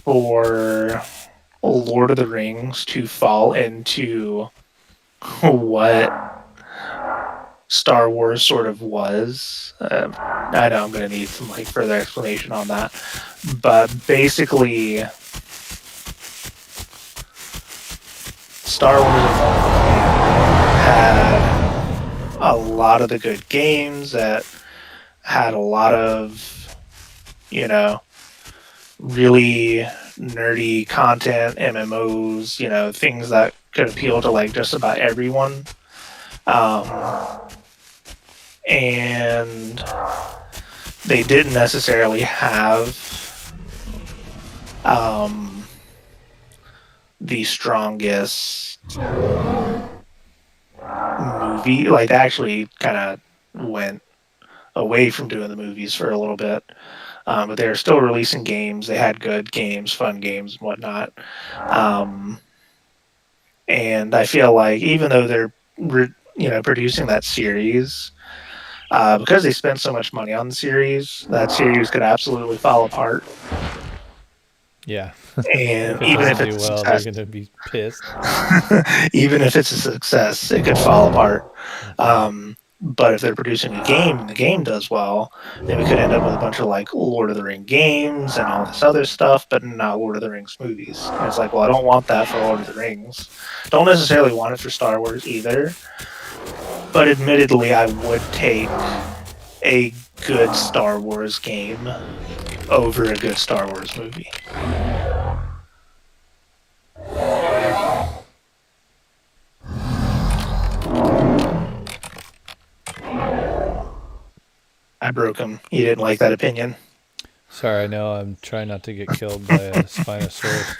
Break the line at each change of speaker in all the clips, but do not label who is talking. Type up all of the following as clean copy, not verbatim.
for Lord of the Rings to fall into what Star Wars sort of was. I know I'm going to need some like further explanation on that, but basically, Star Wars had a lot of the good games that had a lot of, you know, really nerdy content, MMOs, things that could appeal to like just about everyone. Um, and they didn't necessarily have the strongest movie. Like, they actually kind of went away from doing the movies for a little bit. But they were still releasing games. They had good games, fun games, and whatnot. Um, and I feel like even though they're producing that series, because they spent so much money on the series, that series could absolutely fall apart.
Yeah.
And
If it
even if
doesn't
it's
do
a
well, they're
success,
going to be pissed.
even if it's a success, it could fall apart. But if they're producing a game and the game does well, then we could end up with a bunch of like Lord of the Ring games and all this other stuff, but not Lord of the Rings movies. And it's like, well, I don't want that for Lord of the Rings. Don't necessarily want it for Star Wars either. But admittedly, I would take a good Star Wars game over a good Star Wars movie. I broke him. He didn't like that opinion.
Sorry, I know I'm trying not to get killed by a Spinosaurus.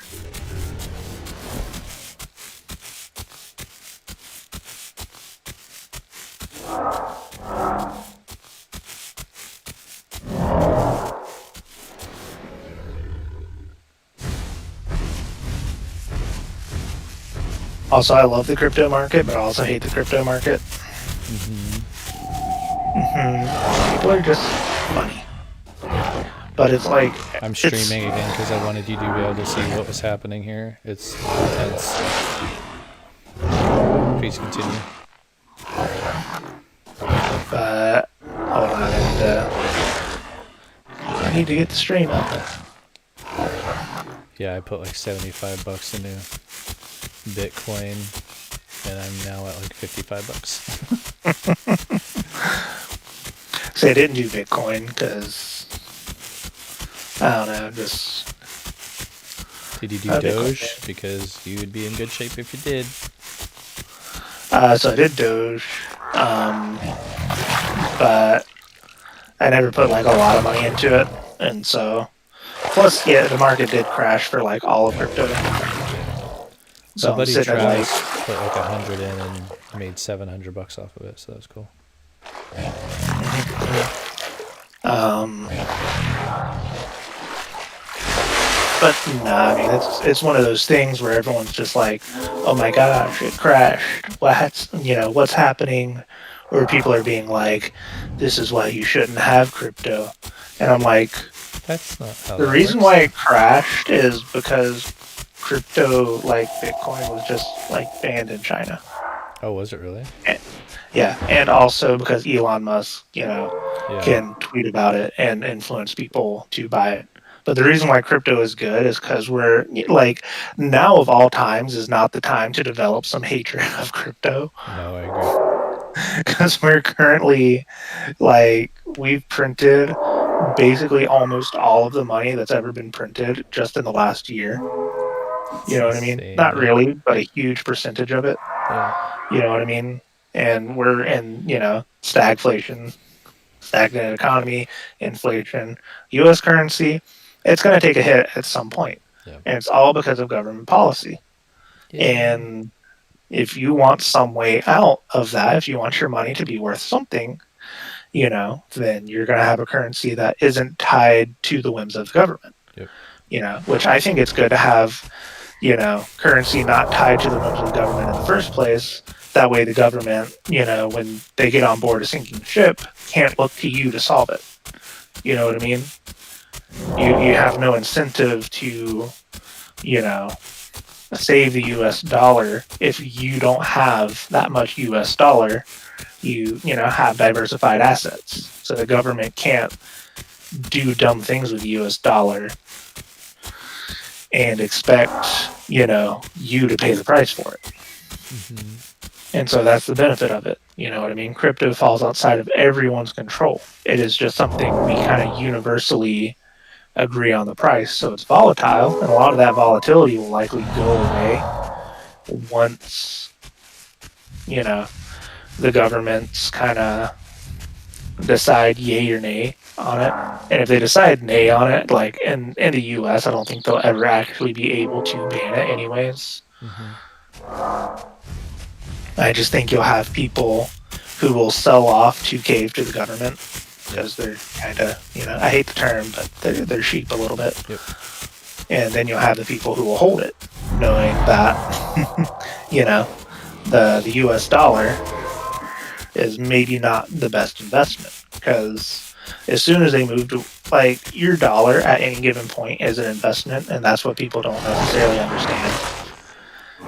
Also, I love the crypto market, but I also hate the crypto market. People are just funny. But it's like...
I'm streaming again because I wanted you to be able to see what was happening here. It's intense. Please continue.
But hold on, I need to get the stream up.
Yeah, I put like $75 into Bitcoin, and I'm now at like $55.
See, I didn't do Bitcoin because I don't know, just...
Did you do Doge? Because you would be in good shape if you did.
So I did Doge, but I never put like a lot of money into it, and so... Plus, yeah, the market did crash for like all of crypto.
So my buddy Travis put like 100 in and made $700 off of it, so that was cool.
But nah, I mean, it's one of those things where everyone's just like, oh my gosh, it crashed. What's happening? Or people are being like, this is why you shouldn't have crypto. And I'm like,
that's not how
the reason why it crashed is because crypto, like Bitcoin, was just like banned in China.
Oh, was it really?
And also because Elon Musk, can tweet about it and influence people to buy it. But the reason why crypto is good is because we're like, now of all times is not the time to develop some hatred of crypto.
No, I agree.
Because we're currently we've printed basically almost all of the money that's ever been printed just in the last year. You know what I mean? Not really, but a huge percentage of it.
Yeah.
You know what I mean? And we're in, stagflation, stagnant economy, inflation, U.S. currency. It's going to take a hit at some point.
Yeah.
And it's all because of government policy. Yeah. And if you want some way out of that, if you want your money to be worth something, then you're going to have a currency that isn't tied to the whims of the government.
Yep.
Which I think it's good to have, currency not tied to the whims of the government in the first place. That way the government, when they get on board a sinking ship, can't look to you to solve it. You know what I mean? You have no incentive to, you know, save the US dollar if you don't have that much US dollar. You have diversified assets. So the government can't do dumb things with the US dollar and expect, you to pay the price for it.
Mm-hmm.
And so that's the benefit of it. You know what I mean? Crypto falls outside of everyone's control. It is just something we kind of universally agree on the price. So it's volatile, and a lot of that volatility will likely go away once, you know, the governments kind of decide yay or nay on it. And if they decide nay on it, like in the US, I don't think they'll ever actually be able to ban it anyways.
Mm-hmm.
I just think you'll have people who will sell off to cave to the government
Yep.
because they're kind of, I hate the term, but they're sheep a little bit.
Yep.
And then you'll have the people who will hold it, knowing that, the US dollar is maybe not the best investment because as soon as they move to like your dollar at any given point is an investment, and that's what people don't necessarily understand.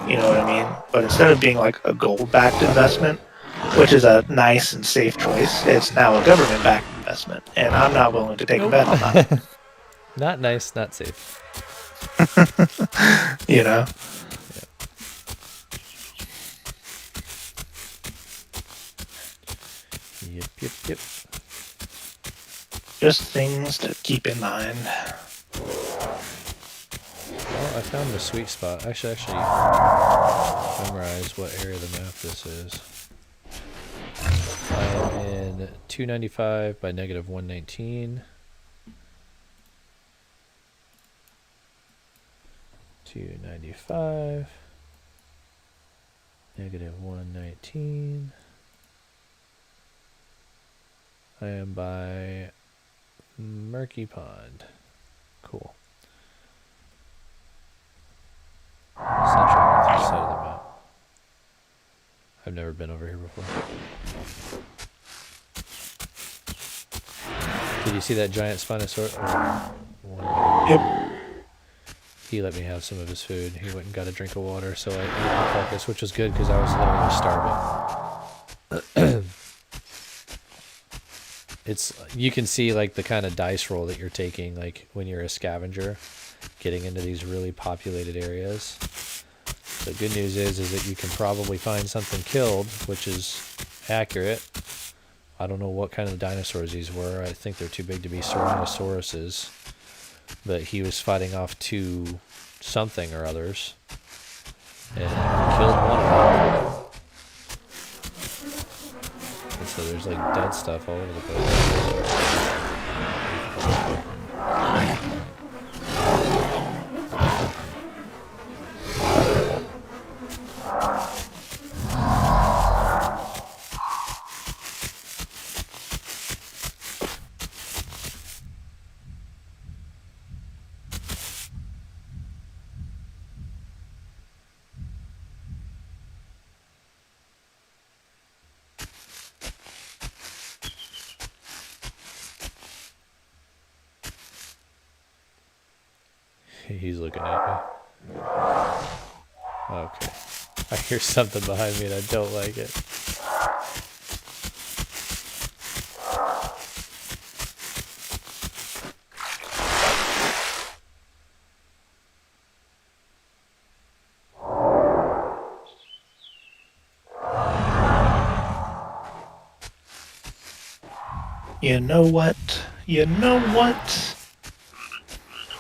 You know what I mean? But instead of being like a gold backed investment, which is a nice and safe choice, it's now a government backed investment. And I'm not willing to take a
Nope.
bet on that.
Not nice, not safe.
you know?
Yep, yep, yep.
Just things to keep in mind.
Well, I found the sweet spot. I should actually memorize what area of the map this is. I am in 295 by negative 119. 295 negative 119. I am by Murky Pond. Cool. Central northeast side of the map. I've never been over here before. Did you see that giant Spinosaurus?
Yep.
He let me have some of his food. He went and got a drink of water, so I ate the carcass, which was good because I was literally starving. You can see like the kind of dice roll that you're taking, like when you're a scavenger, getting into these really populated areas. The good news is that you can probably find something killed, which is accurate. I don't know what kind of dinosaurs these were. I think they're too big to be Tyrannosauruses. But he was fighting off two something or others. And killed one of them. And so there's like dead stuff all over the place. He's looking at me. Okay. I hear something behind me and I don't like it.
You know what?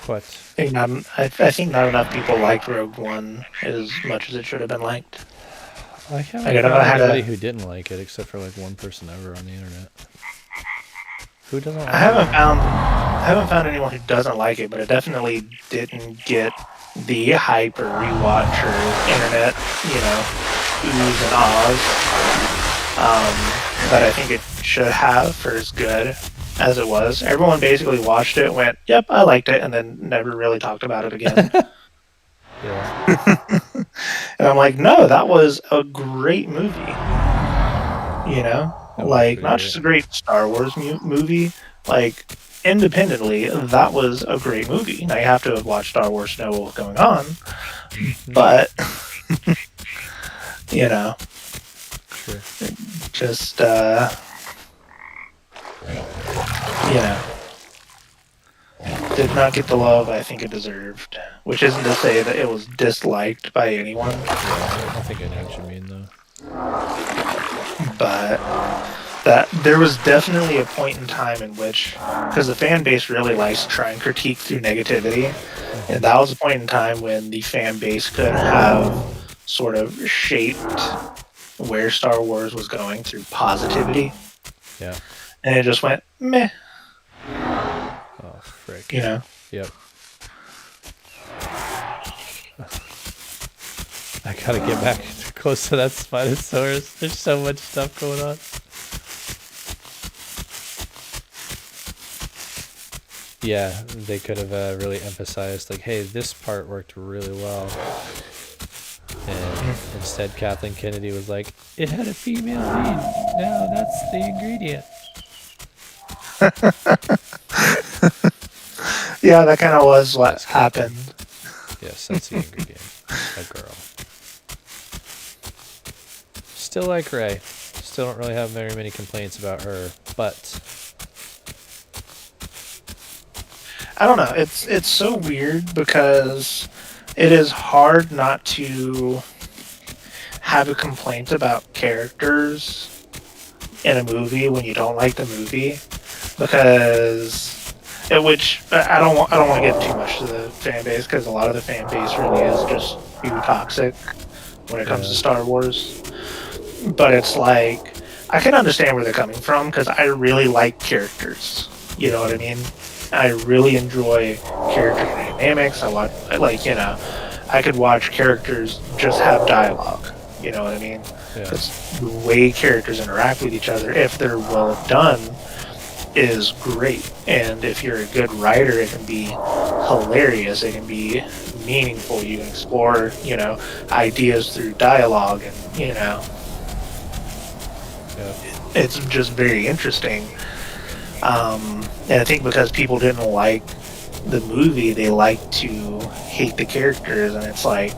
What?
I think not enough people liked Rogue One as much as it should have been liked.
I haven't
Like, I
found
had
anybody who didn't like it except for like one person ever on the internet. Who doesn't like it?
I haven't found anyone who doesn't like it, but it definitely didn't get the hype or rewatch or internet, oohs and ahs that I think it should have for as good as it was. Everyone basically watched it, went, "Yep, I liked it," and then never really talked about it again.
Yeah.
And I'm like, no, that was a great movie.
That was
Like
pretty
not
great.
just a great Star Wars movie, like independently, that was a great movie. Now you have to have watched Star Wars to know what was going on,
Mm-hmm.
but you know,
Sure.
just you know, did not get the love I think it deserved. Which isn't to say that it was disliked by anyone,
Yeah, I think I know what you mean though.
but that there was definitely a point in time in which, because the fan base really likes to try and critique through negativity, and
Mm-hmm.
that was a point in time when the fan base could have sort of shaped where Star Wars was going through positivity,
Yeah.
and it just went meh,
Oh, frick.
you know.
Yep. I gotta get back close to that Spinosaurus. There's so much stuff going on. Yeah, they could have really emphasized, like, hey, this part worked really well. And instead, Kathleen Kennedy was like, it had a female lead. Now that's the ingredient.
Yeah, that kind of was what
Just kidding.
happened.
Yes, that's the ingredient. A girl. Still like Ray. Still don't really have very many complaints about her, but
I don't know. It's so weird because it is hard not to have a complaint about characters in a movie when you don't like the movie, because which I don't want to get too much to the fan base, because a lot of the fan base really is just too toxic when it comes to
yeah,
Star Wars. But it's like I can understand where they're coming from, because I really like characters. You know what I mean? I really enjoy character dynamics. I could watch characters just have dialogue. You know what I mean?
yeah,
Because the way characters interact with each other, if they're well done, is great. And if you're a good writer, it can be hilarious. It can be meaningful. You can explore, ideas through dialogue, and
yeah,
it's just very interesting. And I think because people didn't like the movie, they like to hate the characters, and it's like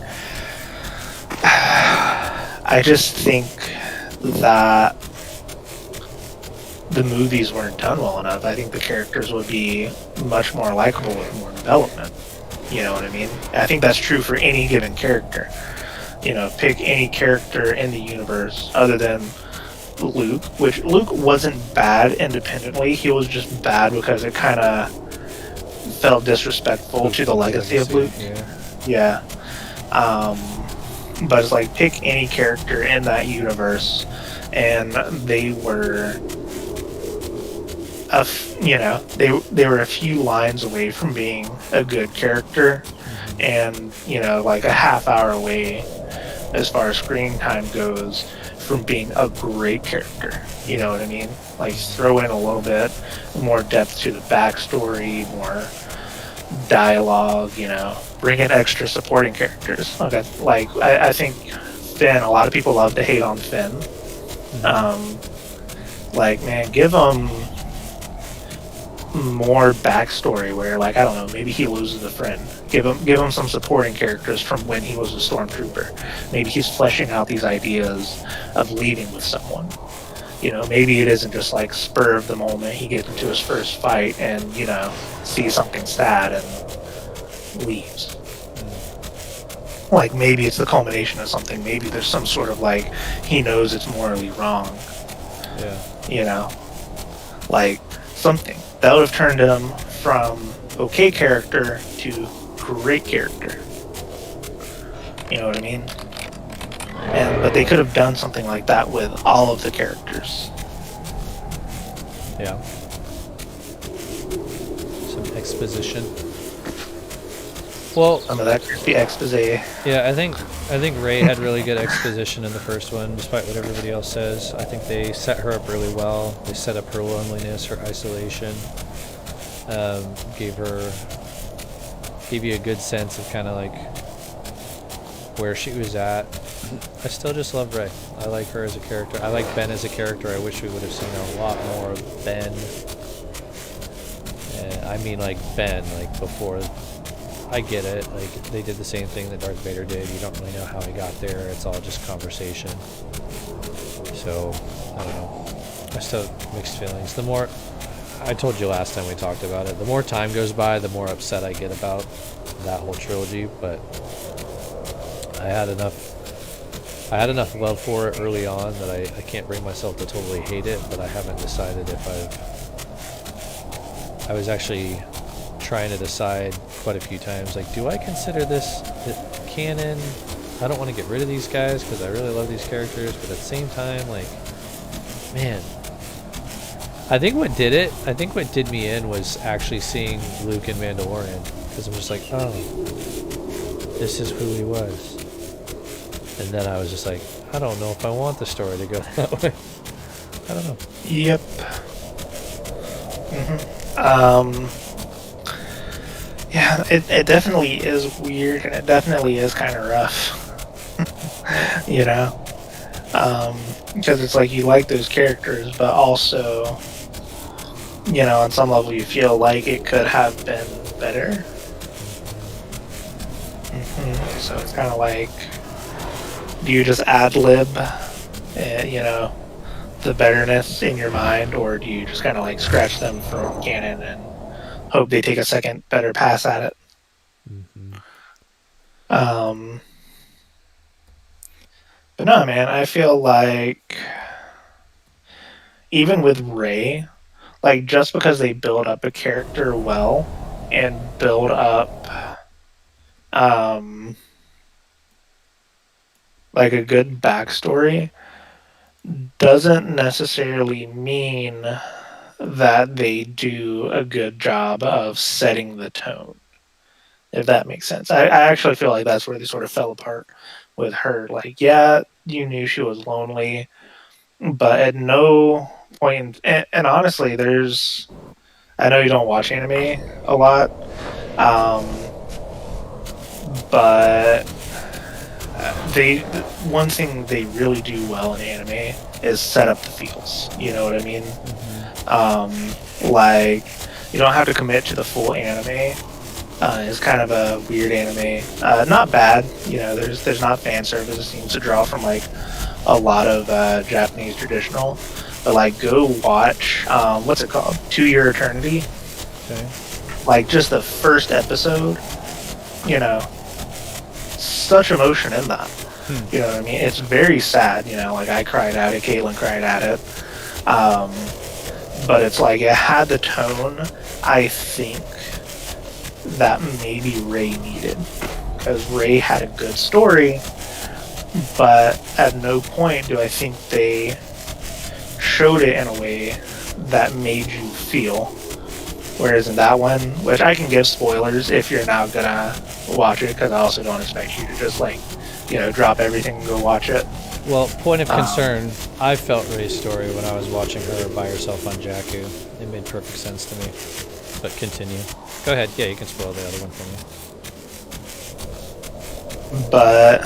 I just think that the movies weren't done well enough. I think the characters would be much more likable with more development. You know what I mean? I think that's true for any given character. Pick any character in the universe other than Luke, which Luke wasn't bad independently. He was just bad because it kind of felt disrespectful to the
fulfill the
legacy of Luke.
Yeah,
Yeah. Um, but it's like pick any character in that universe, and they were they were a few lines away from being a good character,
mm-hmm.
and like a half hour away as far as screen time goes from being a great character. You know what I mean? Like throw in a little bit more depth to the backstory, more dialogue. Bring in extra supporting characters. Okay, like I think Finn. A lot of people love to hate on Finn.
Mm-hmm.
Um, like man, give him more backstory where, like, I don't know, maybe he loses a friend. Give him some supporting characters from when he was a stormtrooper. Maybe he's fleshing out these ideas of leaving with someone. Maybe it isn't just like spur of the moment he gets into his first fight and sees something sad and leaves. Like maybe it's the culmination of something. Maybe there's some sort of like he knows it's morally wrong.
Yeah,
Like something that would have turned him from okay character to great character. You know what I mean? But they could have done something like that with all of the characters.
yeah. Some exposition. Well,
Some of that could be expose.
yeah, I think Ray had really good exposition in the first one, despite what everybody else says. I think they set her up really well. They set up her loneliness, her isolation. Gave you a good sense of kind of like where she was at. I still just love Ray. I like her as a character. I like Ben as a character. I wish we would have seen a lot more of Ben. I mean, like Ben, like before. I get it. Like they did the same thing that Darth Vader did. You don't really know how he got there. It's all just conversation. So I don't know. I still have mixed feelings. The more I told you last time we talked about it, the more time goes by, the more upset I get about that whole trilogy. But I had enough. I had enough love for it early on that I can't bring myself to totally hate it. But I haven't decided if I was actually trying to decide quite a few times, like, do I consider this canon? I don't want to get rid of these guys because I really love these characters, but at the same time, like, man, I think what did me in was actually seeing Luke in Mandalorian, because I'm just like, oh, this is who he was. And then I was just like, I don't know if I want the story to go that way. I don't know.
Yep. Mm-hmm. Yeah, it definitely is weird, and it definitely is kind of rough, you know? Because it's like you like those characters, but also, on some level you feel like it could have been better. So it's kind of like, do you just ad lib, the betterness in your mind, or do you just kind of like scratch them from canon and hope they take a second better pass at it?
Mm-hmm.
Um, but no, man, I feel like even with Ray, like just because they build up a character well and build up um like a good backstory doesn't necessarily mean that they do a good job of setting the tone, if that makes sense. I actually feel like that's where they sort of fell apart with her. Like, yeah, you knew she was lonely, but at no point, and honestly, I know you don't watch anime a lot, um, but they one thing they really do well in anime is set up the feels. You know what I mean?
Mm-hmm.
Like you don't have to commit to the full anime. It's kind of a weird anime. Not bad. There's not fan service. It seems to draw from like a lot of Japanese traditional. But like, go watch what's it called? 2 Year Eternity.
Okay.
Like just the first episode. You know, such emotion in that.
Hmm.
You know what I mean? It's very sad. Like I cried at it. Caitlin cried at it. But it's like it had the tone. I think that maybe Ray needed, because Ray had a good story, but at no point do I think they showed it in a way that made you feel. Whereas in that one, which I can give spoilers if you're not gonna watch it, because I also don't expect you to just like, drop everything and go watch it.
Well, point of concern, I felt Ray's story when I was watching her by herself on Jakku. It made perfect sense to me. But continue. Go ahead. Yeah, you can spoil the other one for
me. But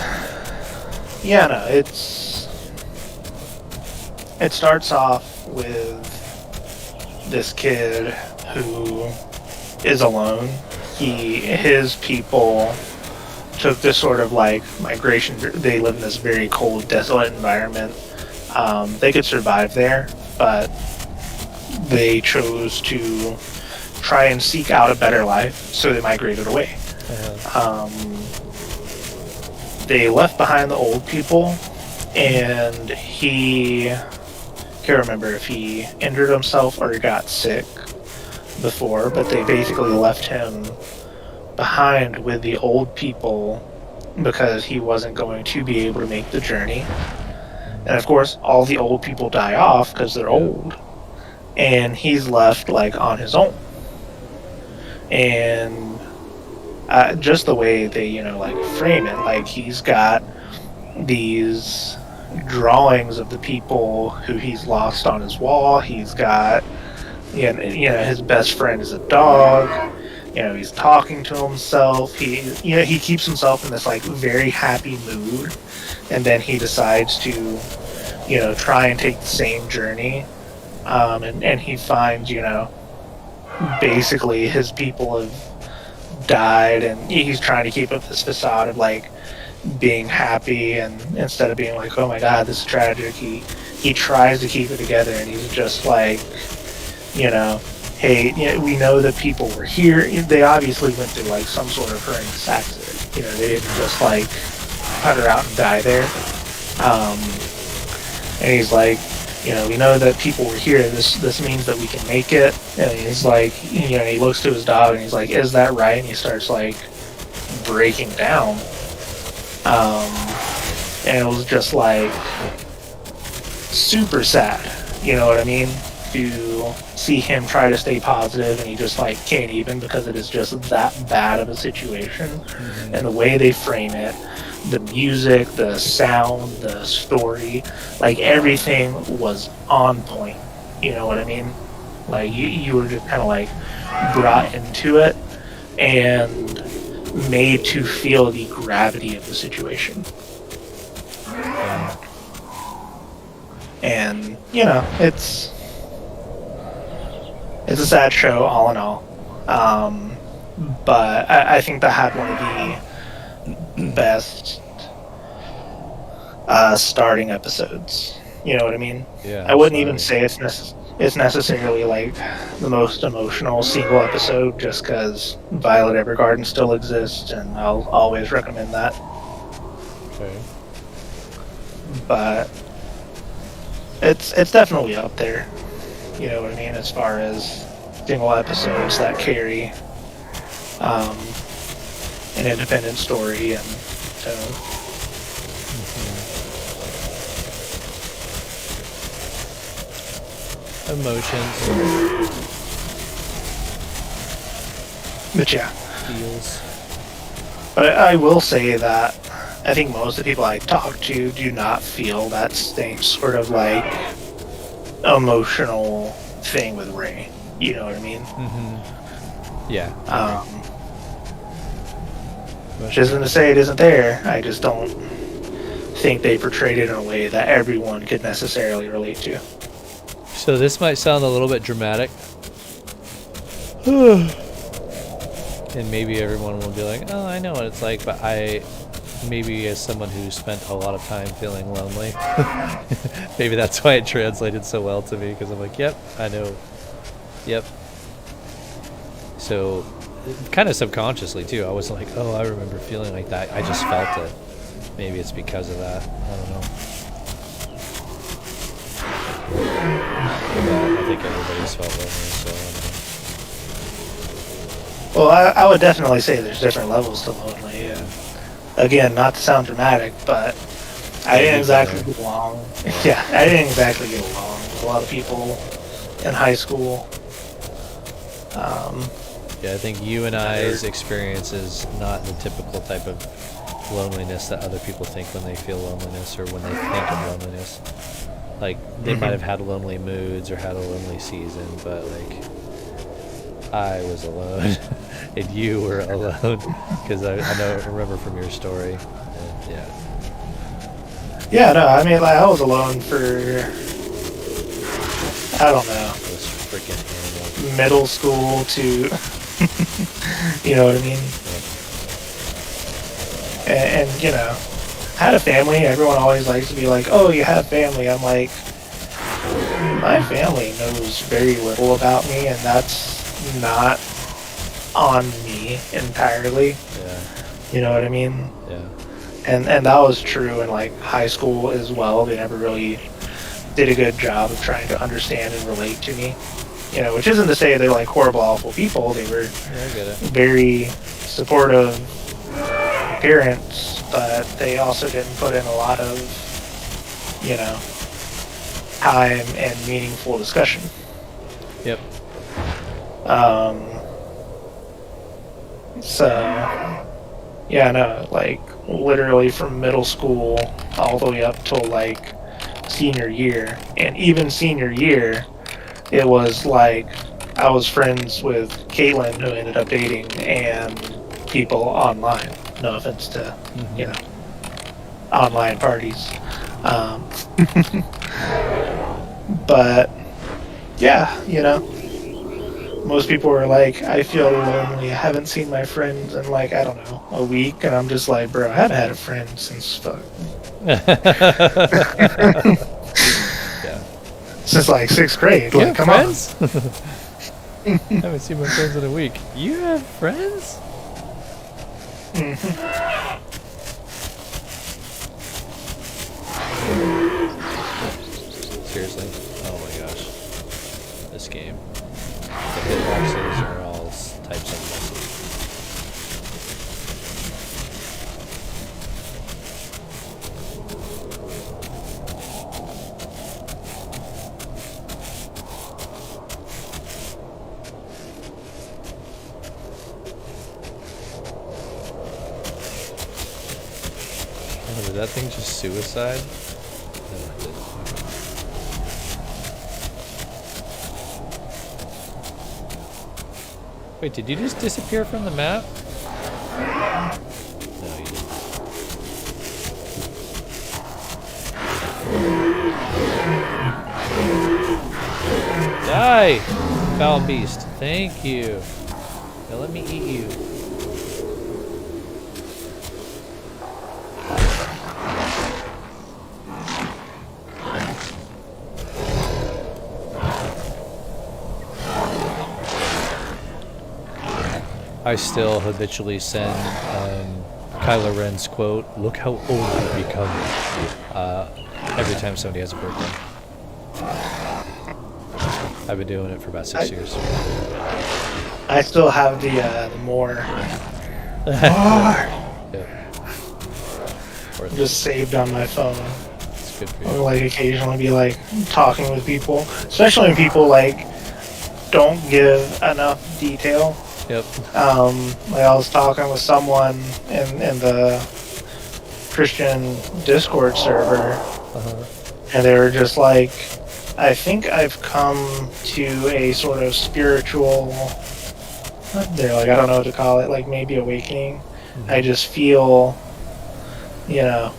yeah, no, it starts off with this kid who is alone. His people took this sort of like migration. They live in this very cold, desolate environment. They could survive there, but they chose to try and seek out a better life, so they migrated away. They left behind the old people, and he can't remember if he injured himself or got sick before, but they basically left him behind with the old people because he wasn't going to be able to make the journey. And of course, all the old people die off because they're old, and he's left like on his own. And just the way they like frame it, like he's got these drawings of the people who he's lost on his wall. He's got his best friend is a dog. He's talking to himself. He keeps himself in this like very happy mood, and then he decides to try and take the same journey, and he finds basically his people have died, and he's trying to keep up this facade of like being happy, and instead of being like, oh my god, this is tragic, he tries to keep it together, and he's just like, you know, hey, we know that people were here. They obviously went through like some sort of horrendous accident. They didn't just like putter out and die there. Um, and he's like, we know that people were here. This means that we can make it. And he's like, he looks to his dog and he's like, is that right? And he starts like breaking down. Um, and it was just like super sad. You know what I mean? To see him try to stay positive and he just like can't even, because it is just that bad of a situation.
Mm-hmm.
And the way they frame it, the music, the sound, the story, like everything was on point. You know what I mean? Like you were just kind of like brought into it and made to feel the gravity of the situation.
Yeah.
And it's a sad show all in all. But I think that had one of the best starting episodes. You know what I mean?
Yeah.
I wouldn't even say it's necessarily like the most emotional single episode, just because Violet Evergarden still exists, and I'll always recommend that.
Okay.
But it's definitely up there. You know what I mean? As far as single episodes that carry an independent story and tone.
Emotions.
But yeah.
Feels.
But I will say that I think most of the people I talk to do not feel that same sort of like emotional thing with Ray. You know what I mean?
Mm-hmm. Yeah.
Which isn't to say it isn't there. I just don't think they portrayed it in a way that everyone could necessarily relate to.
So this might sound a little bit dramatic. And maybe everyone will be like, oh, I know what it's like, but maybe as someone who spent a lot of time feeling lonely, maybe that's why it translated so well to me, because I'm like, yep, I know. Yep. So kind of subconsciously too, I was like, oh, I remember feeling like that. I just felt it. Maybe it's because of that. I don't know. But I think everybody's felt lonely, so I don't know.
Well, I would definitely say there's different levels to lonely. Yeah. Again, not to sound dramatic, but I didn't exactly get along. Yeah, I didn't exactly get along with a lot of people in high school.
Yeah, I think you and I's experience is not the typical type of loneliness that other people think when they feel loneliness or when they think of loneliness. Like, they might have had lonely moods or had a lonely season, but like, I was alone and you were alone, because I remember from your story. And
yeah, no, I mean, like, I was alone for, I don't know,
those freaking animals.
middle school to, you know what I mean?
Yeah.
And I had a family. Everyone always likes to be like, oh, you have family. I'm like, my family knows very little about me, and that's not on me entirely.
Yeah.
You know what I mean?
Yeah.
And that was true in like high school as well. They never really did a good job of trying to understand and relate to me. Which isn't to say they're like horrible, awful people. They were
I get it.
very supportive parents, but they also didn't put in a lot of, time and meaningful discussion.
Yep.
So, yeah, no, like, literally from middle school all the way up till, like, senior year. And even senior year, it was, like, I was friends with Caitlin, who ended up dating, and people online. No offense to, online parties. But, yeah, most people are like, I feel lonely. I haven't seen my friends in like, I don't know, a week. And I'm just like, bro, I haven't had a friend since
Yeah.
since like sixth grade.
You
Like,
have
come on.
friends? I haven't seen my friends in a week. You have friends? Seriously? Oh my gosh. This game. The hitboxes are all types of messy. Oh, did that thing just suicide? No, it didn't. Wait, did you just disappear from the map? No, you didn't. Die! Foul beast. Thank you. Now let me eat you. I still habitually send Kylo Ren's quote, "Look how old you've become," every time somebody has a birthday. I've been doing it for about 6 years.
I still have the more.
Yeah. Or
Just saved on my phone.
it's good for
Or
you.
like occasionally be like talking with people, especially when people like don't give enough detail.
Yep.
Like I was talking with someone in the Christian Discord server,
Uh-huh.
and they were just like, I think I've come to a sort of spiritual, they're like, I don't know what to call it, like maybe awakening.
Mm-hmm.
I just feel, you know,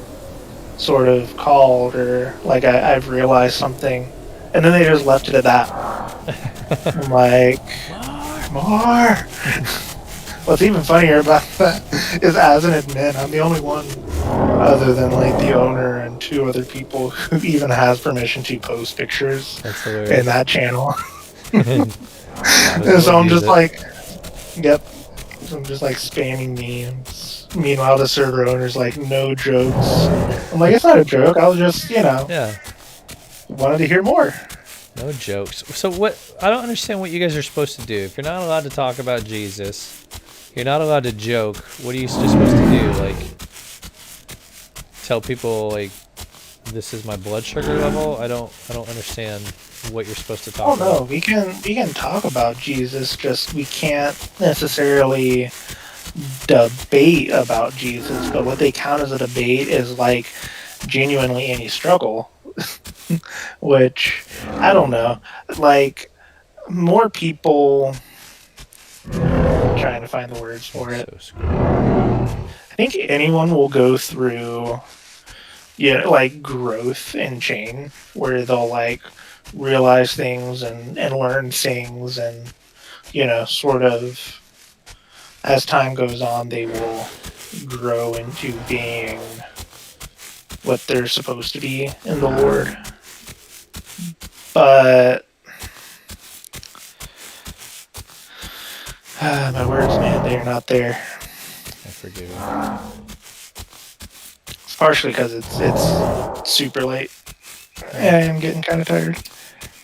sort of called, or like I've realized something. And then they just left it at that. I'm like, more. What's even funnier about that is, as an admin, I'm the only one other than like the owner and two other people who even has permission to post pictures
That's
in
hilarious.
that channel.
Not
And
as
so
well
I'm
use
just
it.
like, yep. So I'm just like spamming memes. Meanwhile, the server owner's like, no jokes. I'm like, it's not a joke. I was just,
Yeah.
wanted to hear more.
No jokes. So what? I don't understand what you guys are supposed to do. If you're not allowed to talk about Jesus, you're not allowed to joke. What are you just supposed to do? Like, tell people like, this is my blood sugar level? I don't understand what you're supposed to
Oh
talk
no,
about.
we can talk about Jesus, just we can't necessarily debate about Jesus, but what they count as a debate is like genuinely any struggle. Which I don't know. Like more people, I'm trying to find the words for
That's
it.
so screwed.
I think anyone will go through like growth and change where they'll like realize things and learn things, and sort of as time goes on they will grow into being what they're supposed to be in the Lord. But my words, man, they're not there.
I forgive you.
It's partially because it's super late and I'm getting kind of tired.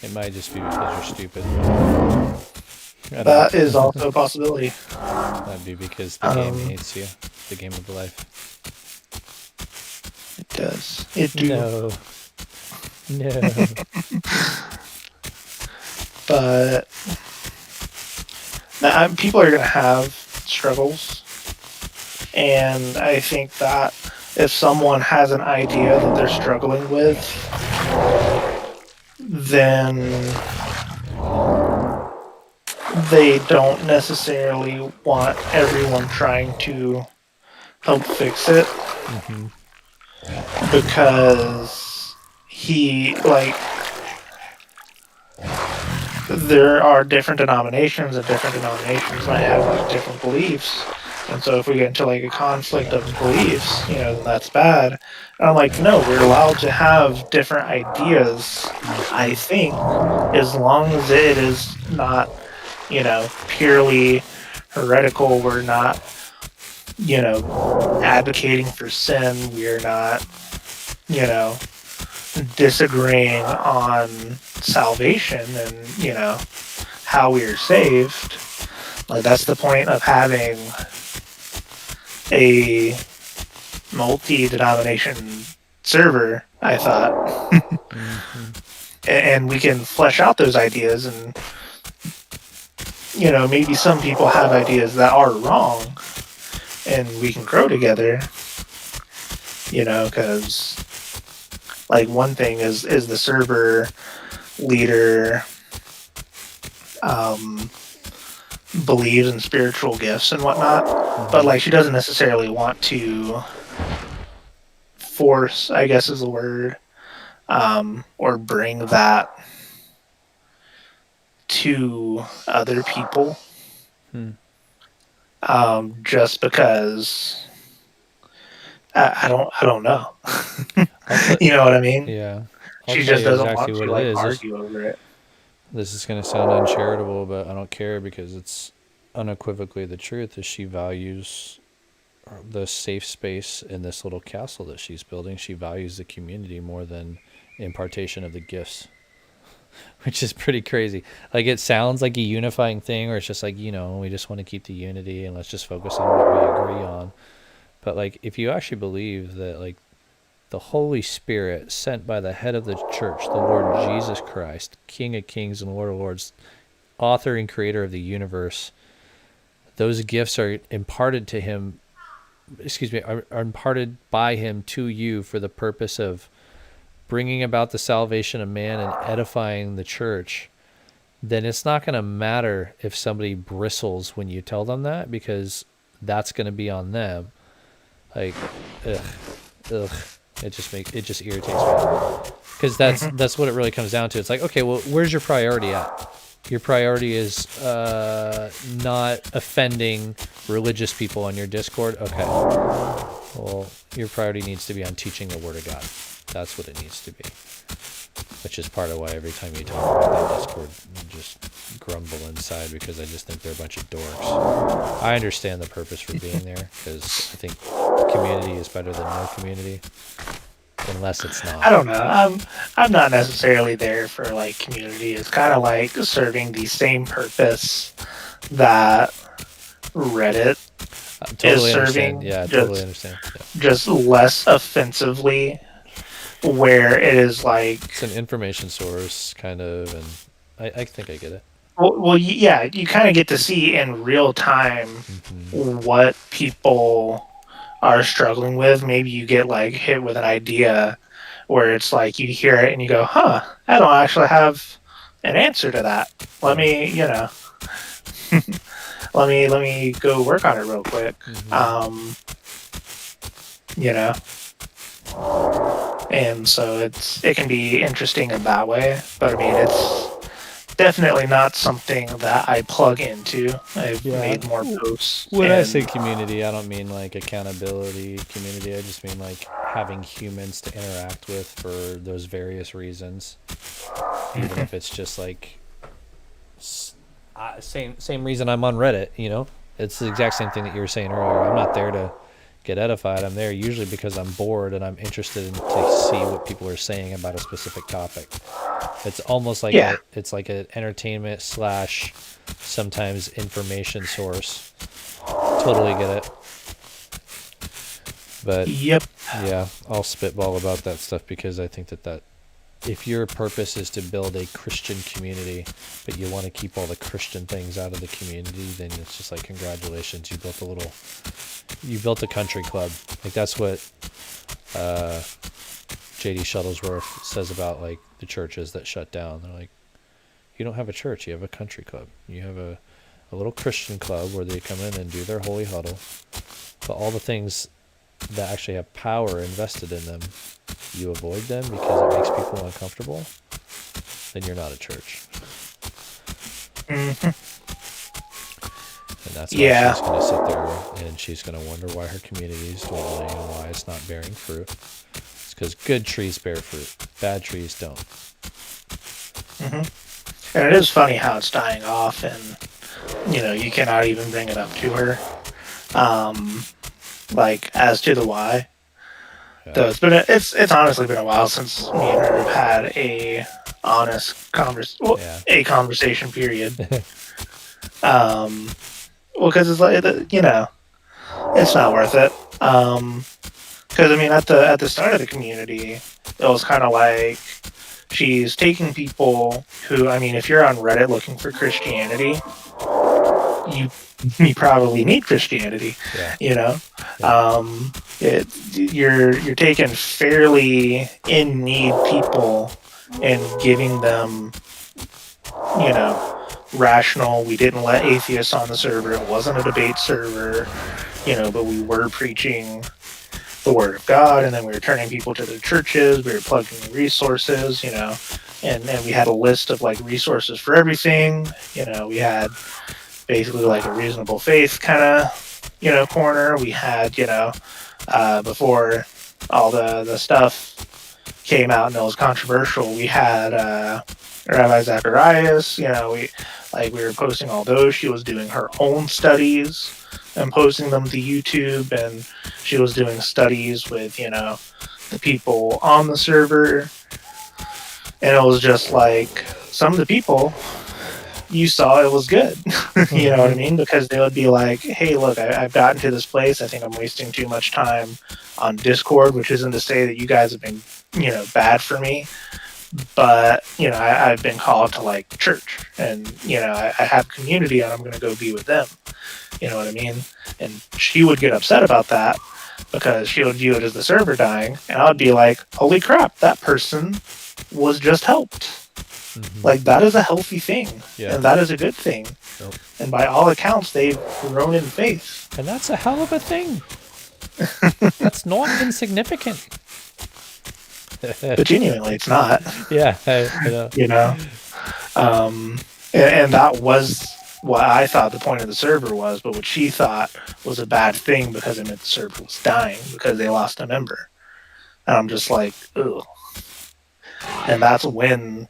It might just be because you're stupid. I
That is
don't.
also a possibility.
That'd be because the game hates you. The game of life.
It does. It do.
No. No.
But people are going to have struggles. And I think that if someone has an idea that they're struggling with, then they don't necessarily want everyone trying to help fix it.
Mm-hmm.
Because he, like, there are different denominations, and different denominations might have like different beliefs. And so if we get into like a conflict of beliefs, then that's bad. And I'm like, no, we're allowed to have different ideas. I think as long as it is not, purely heretical, we're not, advocating for sin. We're not, you know, disagreeing on salvation and, how we are saved. Like, that's the point of having a multi denomination server, I thought.
Mm-hmm.
And we can flesh out those ideas, and, maybe some people have ideas that are wrong, and we can grow together, because, like, one thing is the server leader um, believes in spiritual gifts and whatnot, but
Mm-hmm.
like she doesn't necessarily want to force, I guess is the word, or bring that to other people,
Hmm.
just because I don't know.
I'll tell.
You know what I mean?
Yeah, I'll
She
tell
just
you
doesn't
exactly
want
what
to
it
like
is.
argue over it.
This is going to sound uncharitable, but I don't care because it's unequivocally the truth. Is she values the safe space in this little castle that she's building. She values the community more than impartation of the gifts, which is pretty crazy. Like it sounds like a unifying thing, or it's just like we just want to keep the unity and let's just focus on what we agree on. But like if you actually believe that like the Holy Spirit sent by the head of the church, the Lord Jesus Christ, King of Kings and Lord of Lords, author and creator of the universe, those gifts are imparted to him, are imparted by him to you for the purpose of bringing about the salvation of man and edifying the church, then it's not going to matter if somebody bristles when you tell them that, because that's going to be on them. Like, ugh, ugh. It just irritates me because
Hmm.
that's what it really comes down to. It's like, okay, well, where's your priority at? Your priority is not offending religious people on your Discord. Okay, well, your priority needs to be on teaching the Word of God. That's what it needs to be. Which is part of why every time you talk about that Discord, you just grumble inside because I just think they're a bunch of dorks. I understand the purpose for being there because I think community is better than no community, unless it's
I
not.
don't know. I'm not necessarily there for like community. It's kind of like serving the same purpose that Reddit
I
is
totally understand.
serving,
Yeah, I totally
just
understand. Yeah.
less offensively, where it is like,
It's an information source, kind of, and I think I get it.
yeah, you kind of get to see in real time
Mm-hmm.
what people are struggling with. Maybe you get like hit with an idea where it's like you hear it and you go, "Huh, I don't actually have an answer to that. Let
Yeah.
me, let me go work on it real quick."
Mm-hmm.
Um, you know, and so it can be interesting in that way. But I mean, it's definitely not something that I plug into. I've
Yeah.
made more posts,
When I say
and
community, I don't mean like accountability community. I just mean like having humans to interact with for those various reasons. Even if it's just like same reason I'm on Reddit. It's the exact same thing that you were saying earlier. I'm not there to get edified. I'm there usually because I'm bored and I'm interested in to see what people are saying about a specific topic. It's almost like
yeah,
it's like an entertainment slash sometimes information source. Totally get it. But
yep,
yeah, I'll spitball about that stuff because I think that if your purpose is to build a Christian community, but you want to keep all the Christian things out of the community, then it's just like congratulations, you built a country club. Like that's what uh, J.D. Shuttlesworth says about like the churches that shut down. They're like, you don't have a church, you have a country club. You have a little Christian club where they come in and do their holy huddle, but all the things that actually have power invested in them, you avoid them because it makes people uncomfortable, then you're not a church.
Mhm.
And that's why
Yeah.
she's going to sit there and she's going to wonder why her community is dwindling and why it's not bearing fruit. It's because good trees bear fruit, bad trees don't.
Hmm. And it is funny how it's dying off, and you cannot even bring it up to her. Um, like as to the why.
Yeah.
Though it's honestly been a while since me and her have had a honest
Yeah.
a conversation period. Um, well, because it's like it's not worth it. Because I mean, at the start of the community, it was kind of like she's taking people who, I mean, if you're on Reddit looking for Christianity, you you probably need Christianity,
Yeah.
you know.
Yeah.
Um, you're taking fairly in need people and giving them, you know, rational. We didn't let atheists on the server. It wasn't a debate server, but we were preaching the word of God, and then we were turning people to the churches. We were plugging resources, and we had a list of like resources for everything. We had basically like a reasonable faith kind of corner. We had before all the stuff came out and it was controversial. We had Rabbi Zacharias. We were posting all those. She was doing her own studies and posting them to YouTube, and she was doing studies with the people on the server, and it was just like some of the people you saw it was good. You know what I
Mm-hmm.
mean? Because they would be like, hey, look, I've gotten to this place. I think I'm wasting too much time on Discord, which isn't to say that you guys have been, bad for me. But, I've been called to like church, and, I have community and I'm going to go be with them. You know what I mean? And she would get upset about that because she would view it as the server dying. And I would be like, holy crap, that person was just helped.
Mm-hmm.
Like, that is a healthy thing,
Yeah.
and that is a good thing.
Nope.
And by all accounts, they've grown in faith.
And that's a hell of a thing. That's not insignificant.
But genuinely, it's not,
Yeah, I know.
you know? And that was what I thought the point of the server was, but what she thought was a bad thing because it meant the server was dying because they lost a member. And I'm just like, ugh. And that's when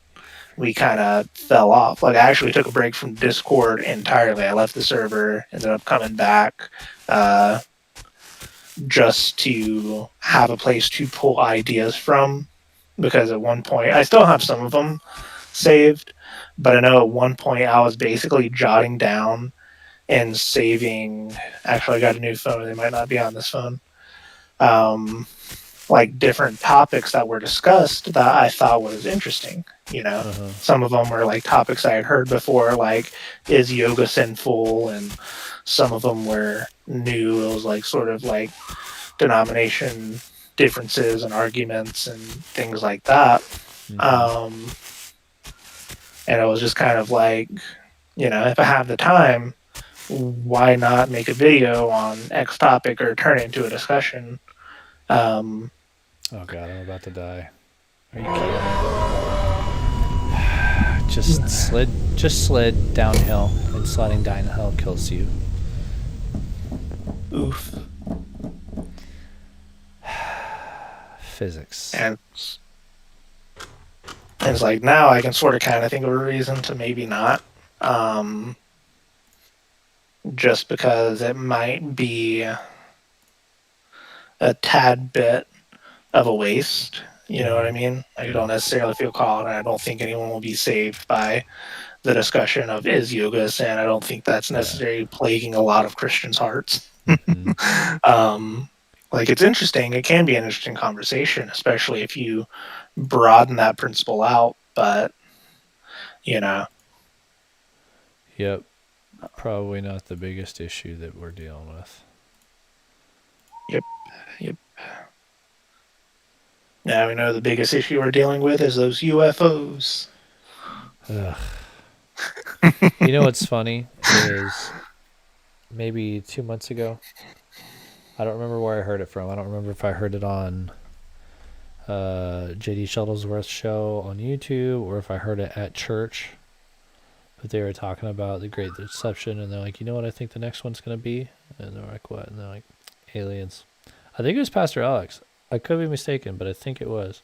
we kind of fell off. Like, I actually took a break from Discord entirely. I left the server, ended up coming back uh, just to have a place to pull ideas from. Because at one point, I still have some of them saved, but I know at one point I was basically jotting down and saving. Actually, I got a new phone. They might not be on this phone. Um, like different topics that were discussed that I thought was interesting.
Uh-huh.
Some of them were like topics I had heard before, like is yoga sinful, and some of them were new. It was like sort of like denomination differences and arguments and things like that.
Mm-hmm.
Um, and it was just kind of like, if I have the time, why not make a video on X topic or turn it into a discussion? Um,
Oh god, I'm about to die. Are you kidding me? Just slid downhill, and sliding downhill kills you.
oof.
Physics.
And it's like now I can sort of kind of think of a reason to maybe not. Um, just because it might be a tad bit of a waste. You know what I mean? I don't necessarily feel called, and I don't think anyone will be saved by the discussion of is yoga a sin. I don't think that's
Yeah.
necessarily plaguing a lot of Christians' hearts.
Mm-hmm.
um, like it's interesting. It can be an interesting conversation, especially if you broaden that principle out. But you know,
Yep. Probably not the biggest issue that we're dealing with.
yep, yep. Now we know the biggest issue we're dealing with is those UFOs.
Ugh. You know what's funny is maybe 2 months ago. I don't remember where I heard it from. I don't remember if I heard it on JD Shuttlesworth's show on YouTube or if I heard it at church. But they were talking about the Great Deception, and they're like, you know what I think the next one's gonna be? And they're like, what? And they're like, aliens. I think it was Pastor Alex. I could be mistaken, but I think it was.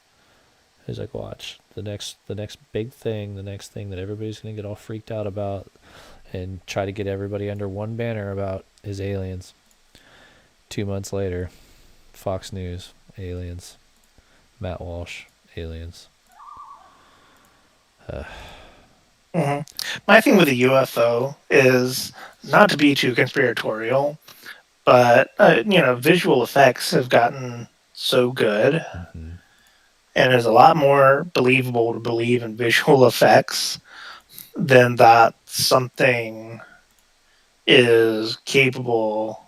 He's like, watch the next big thing, the next thing that everybody's gonna get all freaked out about, and try to get everybody under one banner about is aliens. 2 months later, Fox News, aliens. Matt Walsh, aliens.
Hmm. My thing with the UFO is not to be too conspiratorial, but visual effects have gotten so good,
Mm-hmm.
and it's a lot more believable to believe in visual effects than that something is capable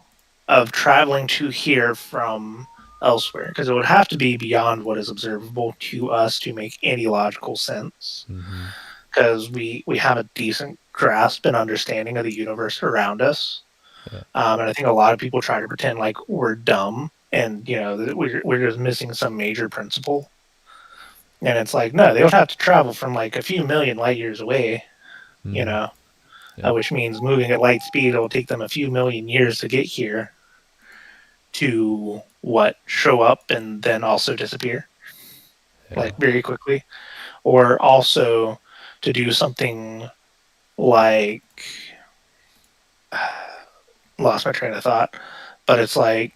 of traveling to here from elsewhere, because it would have to be beyond what is observable to us to make any logical sense.
Mm-hmm.
Because we have a decent grasp and understanding of the universe around us,
Yeah.
and I think a lot of people try to pretend like we're dumb and that we're just missing some major principle. And it's like, no, they would have to travel from like a few million light years away, you
Mm-hmm.
know,
Yep.
which means moving at light speed, it'll take them a few million years to get here to what show up and then also disappear
Yeah.
like very quickly, or also to do something like lost my train of thought, but it's like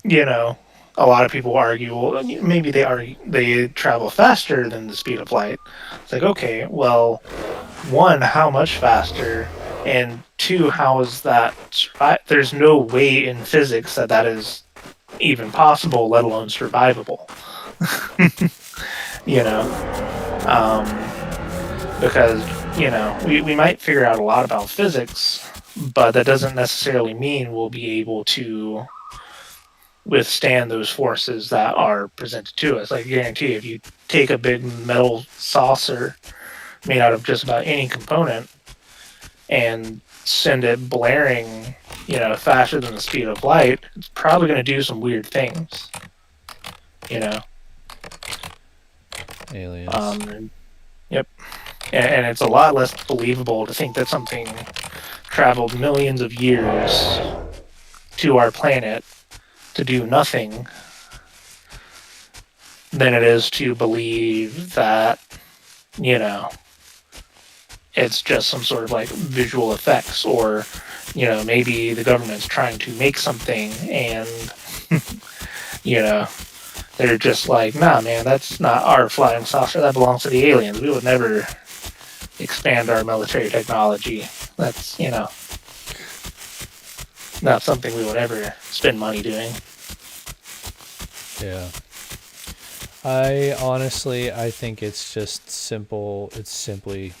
you know a lot of people argue, well, maybe they travel faster than the speed of light. It's like, okay, well, one, how much faster, and two, how is that there's no way in physics that that is even possible, let alone survivable. you know um, because we might figure out a lot about physics, but that doesn't necessarily mean we'll be able to withstand those forces that are presented to us. I guarantee if you take a big metal saucer made out of just about any component and send it blaring, faster than the speed of light, it's probably going to do some weird things. You know.
Aliens.
Yep. And it's a lot less believable to think that something traveled millions of years to our planet to do nothing than it is to believe that, you know, it's just some sort of like visual effects, or, maybe the government's trying to make something and, you know, they're just like, nah, man, that's not our flying saucer. That belongs to the aliens. We would never expand our military technology. That's, not something we would ever spend money doing.
Yeah. I think it's just simple. It's simply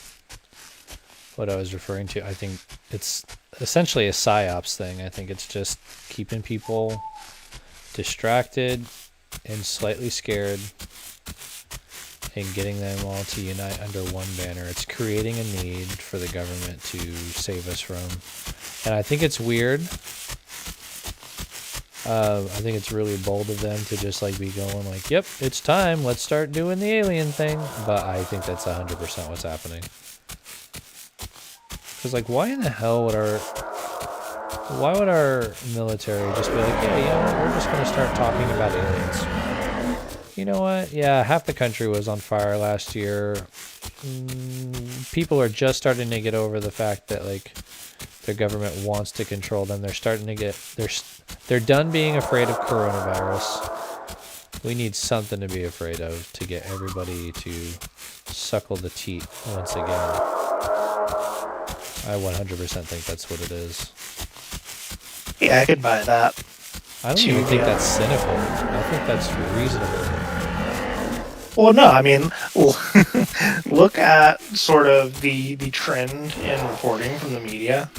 what I was referring to. I think it's essentially a psyops thing. I think it's just keeping people distracted and slightly scared and getting them all to unite under one banner. It's creating a need for the government to save us from. And I think it's weird. I think it's really bold of them to just like be going like, yep, it's time. Let's start doing the alien thing. But I think that's 100% what's happening. Because like, why in the hell why would our military just be like, yeah, we're just going to start talking about aliens? You know what? Yeah, half the country was on fire last year. People are just starting to get over the fact that like their government wants to control them. They're starting to get they're done being afraid of coronavirus. We need something to be afraid of to get everybody to suckle the teat once again. I 100% think that's what it is.
Yeah, I could buy that.
I don't even think that's cynical. I think that's reasonable.
Well, no, I mean, look at sort of the trend in reporting from the media.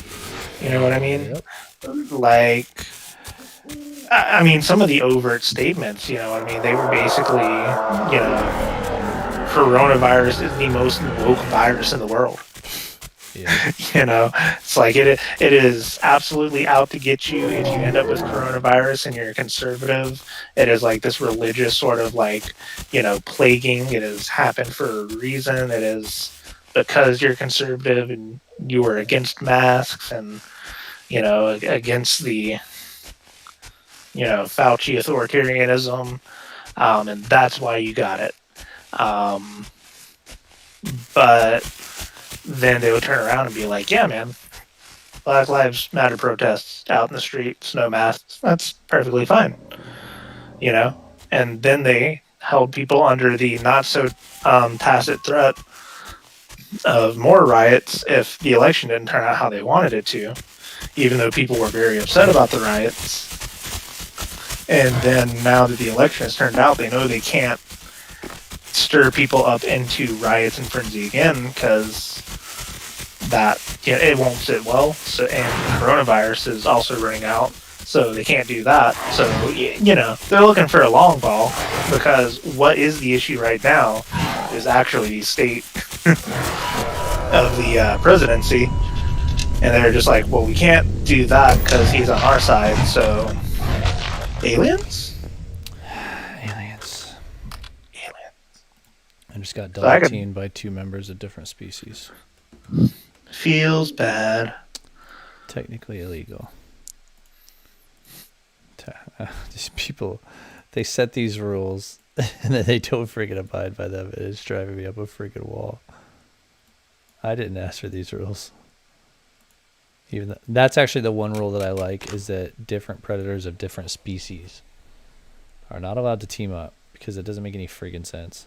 You know what I mean?
Yep.
Like, I mean, some of the overt statements. You know what I mean? They were basically, coronavirus is the most woke virus in the world.
Yeah.
It's like it is absolutely out to get you if you end up with coronavirus and you're a conservative. It is like this religious sort of like, plaguing. It has happened for a reason. It is because you're conservative and you were against masks and against the Fauci authoritarianism, and that's why you got it. Um, but then they would turn around and be like, "Yeah, man, Black Lives Matter protests out in the streets, no masks. That's perfectly fine," you know. And then they held people under the not so tacit threat of more riots if the election didn't turn out how they wanted it to, even though people were very upset about the riots. And then now that the election has turned out, they know they can't stir people up into riots and frenzy again because it won't sit well. So, and coronavirus is also running out, so they can't do that. So they're looking for a long ball because what is the issue right now is actually the state of the presidency, and they're just like, well, we can't do that because he's on our side. So aliens.
Aliens. I just got
So I
double
could
teamed by 2 members of different species.
feels bad.
Technically illegal. These people, they set these rules and then they don't freaking abide by them. It's driving me up a freaking wall. I didn't ask for these rules. That's actually the one rule that I like, is that different predators of different species are not allowed to team up because it doesn't make any freaking sense.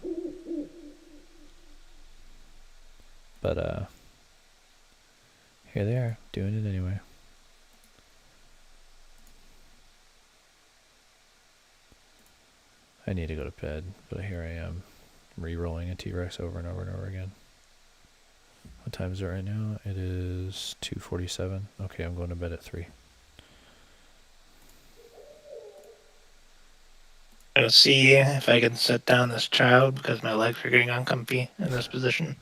But here they are doing it anyway. I need to go to bed, but here I am, re-rolling a T-Rex over and over and over again. What time is it right now? It is 2:47. Okay, I'm going to bed at 3.
I'm gonna see if I can set down this child because my legs are getting uncomfy in this position.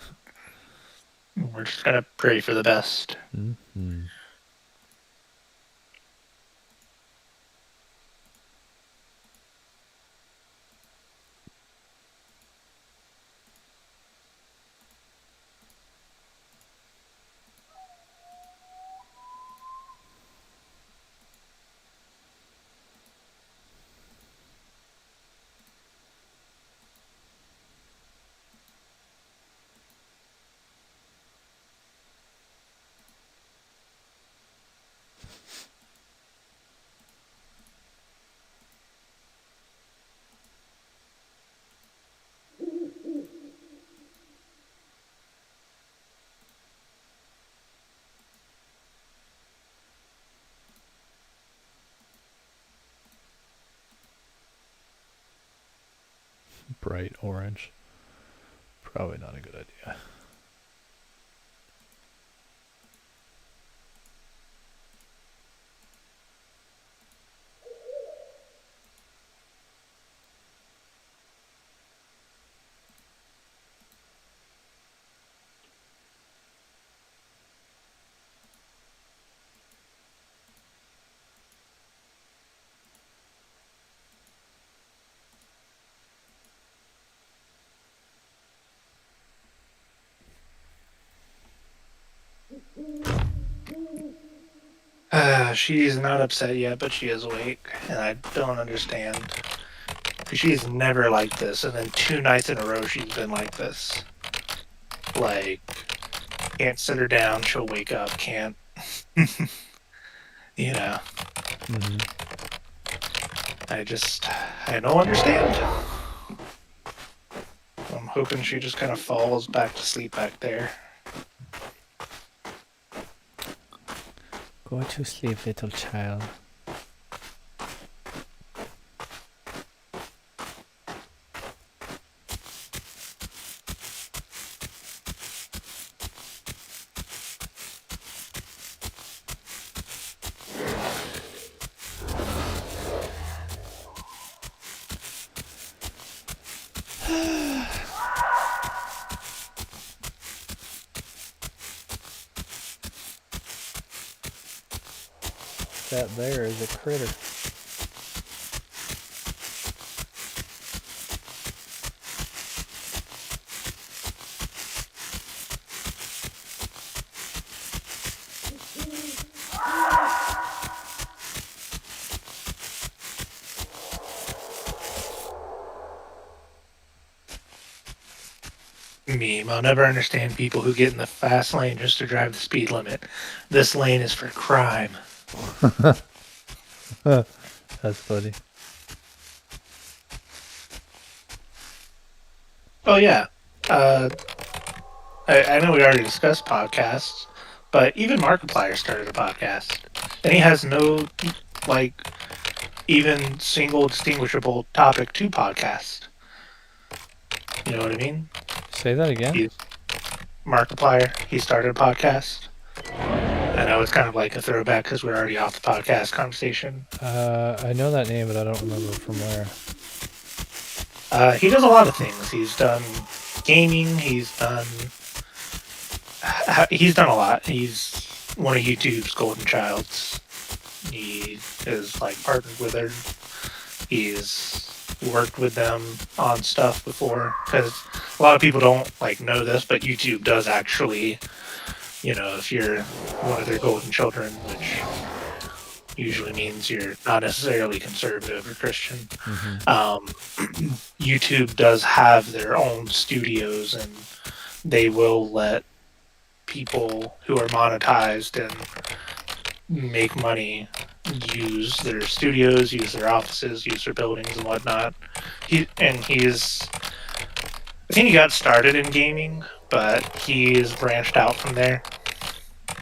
We're just gonna pray for the best.
Mm-hmm. Bright orange. Probably not a good idea.
She's not upset yet, but she is awake, and I don't understand. She's never like this, and then 2 nights in a row she's been like this. Like, can't sit her down, she'll wake up, can't.
Mm-hmm.
I don't understand. I'm hoping she just kind of falls back to sleep back there.
Go to sleep, little child. That there is a critter.
meme. I'll never understand people who get in the fast lane just to drive the speed limit. This lane is for crime.
That's funny.
Oh yeah. Uh, I know we already discussed podcasts, but even Markiplier started a podcast, and he has no like even single distinguishable topic to podcast. You know what I mean?
Say that again.
He's Markiplier. He started a podcast. I know it's kind of like a throwback because we're already off the podcast conversation.
I know that name, but I don't remember from where.
He does a lot of things. He's done gaming. He's done a lot. He's one of YouTube's golden childs. He is like partnered with her. He's worked with them on stuff before because a lot of people don't like know this, but YouTube does actually, if you're one of their golden children, which usually means you're not necessarily conservative or Christian.
Mm-hmm.
YouTube does have their own studios, and they will let people who are monetized and make money use their studios, use their offices, use their buildings and whatnot. I think he got started in gaming, but he's branched out from there.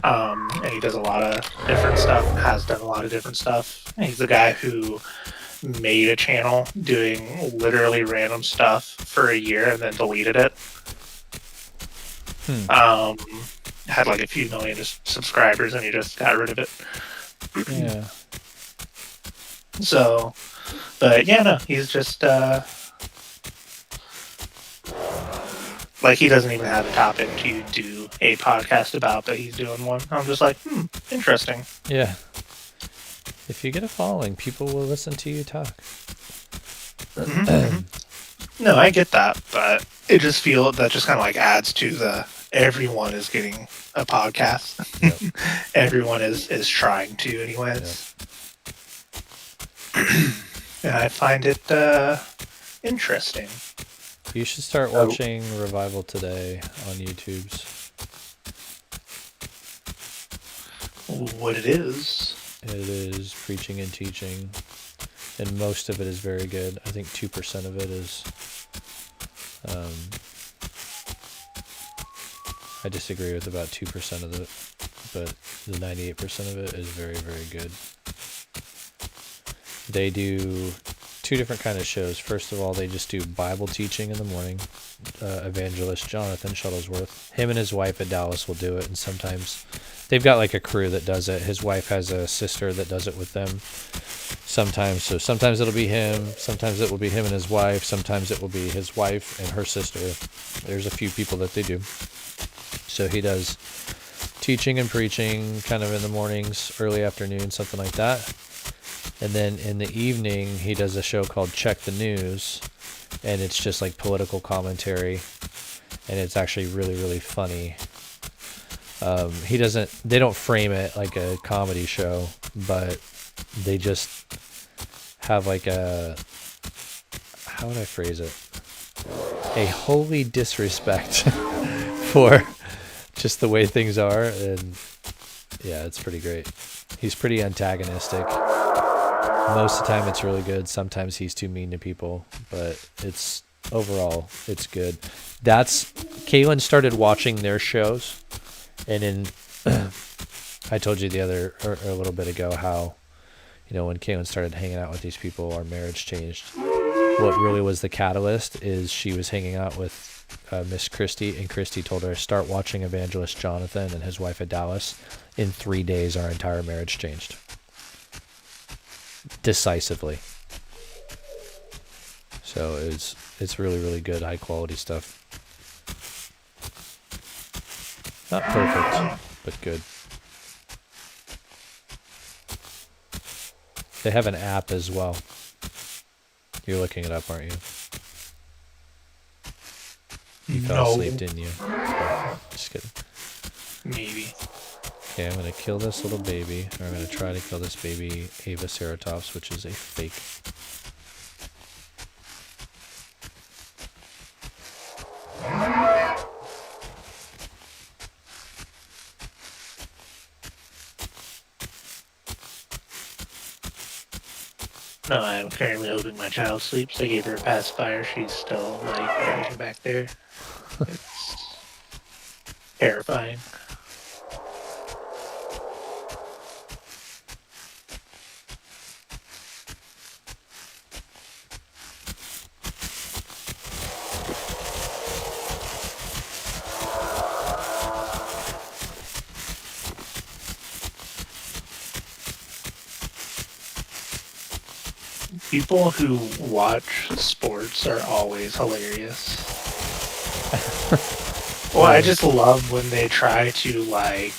And he does a lot of different stuff, has done a lot of different stuff. He's the guy who made a channel doing literally random stuff for a year and then deleted it. Had like a few million subscribers and he just got rid of it.
Yeah.
So, but yeah, no, he's just like he doesn't even have a topic to do a podcast about, but he's doing one. I'm just like, interesting.
Yeah. If you get a following, people will listen to you talk.
No, I get that, but it just that just kind of like adds to the everyone is getting a podcast. Yep. Everyone is trying to, anyways. Yep. And I find it interesting.
You should start watching Revival Today on YouTube's.
What it is?
It is preaching and teaching, and most of it is very good. I think 2% of it is. I disagree with about 2% of it, but the 98% of it is very, very good. They do two different kind of shows. First of all, they just do Bible teaching in the morning. Evangelist Jonathan Shuttlesworth, him and his wife at Dallas will do it, and sometimes they've got like a crew that does it. His wife has a sister that does it with them sometimes it'll be him, sometimes it will be him and his wife, sometimes it will be his wife and her sister. There's a few people that they do. So he does teaching and preaching kind of in the mornings, early afternoon, something like that. And then in the evening, he does a show called Check the News, and it's just like political commentary, and it's actually really, really funny. They don't frame it like a comedy show, but they just have like how would I phrase it? A holy disrespect for just the way things are, and yeah, it's pretty great. He's pretty antagonistic. Most of the time it's really good. Sometimes he's too mean to people, but overall it's good. Kaylin started watching their shows, and I told you a little bit ago how, when Kaylin started hanging out with these people, our marriage changed. What really was the catalyst is she was hanging out with Miss Christie, and Christie told her, start watching Evangelist Jonathan and his wife at Dallas. In 3 days, our entire marriage changed. Decisively. So it's really, really good, high quality stuff. Not perfect, but good. They have an app as well. You're looking it up, aren't you? You fell asleep, didn't you? Oh, just kidding.
Maybe.
Okay, I'm going to kill this little baby. Or I'm going to try to kill this baby Ava Ceratops, which is a fake.
No, I'm currently hoping my child sleeps. I gave her a pacifier. She's still like raging back there. It's terrifying. People who watch sports are always hilarious. Well, I
Yeah.
just love when they try to like.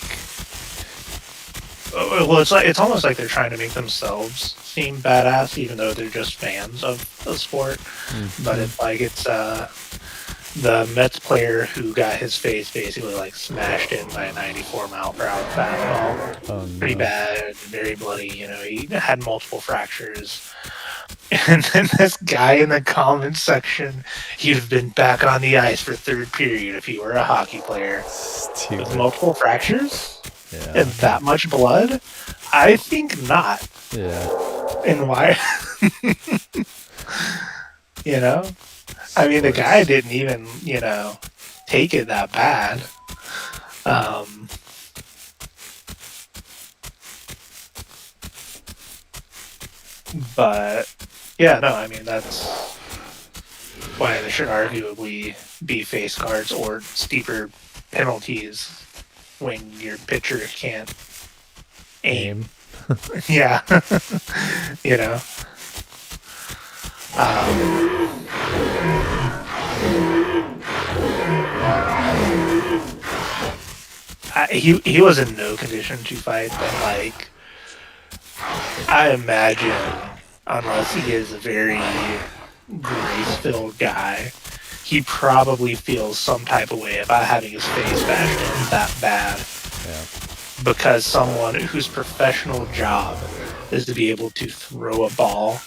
Well, it's like it's almost like they're trying to make themselves seem badass, even though they're just fans of the sport. But
Mm-hmm.
it's the Mets player who got his face basically like smashed in by a 94-mile-per-hour fastball.
Oh
Pretty
no.
bad, very bloody. You know, he had multiple fractures. And then this guy in the comments section, he'd have been back on the ice for third period if he were a hockey player. With
Stupid.
multiple fractures and
Yeah.
that much blood? I think not.
Yeah.
And why? you know? I mean, the guy
Sports.
didn't even, take it that bad. Um, but yeah, no, I mean, that's why there should arguably be face guards or steeper penalties when your pitcher can't
Aim.
aim. Yeah. you know? Um, he was in no condition to fight, but like I imagine, unless he is a very grace-filled guy, he probably feels some type of way about having his face bashed in that bad
Yeah.
because someone whose professional job is to be able to throw a ball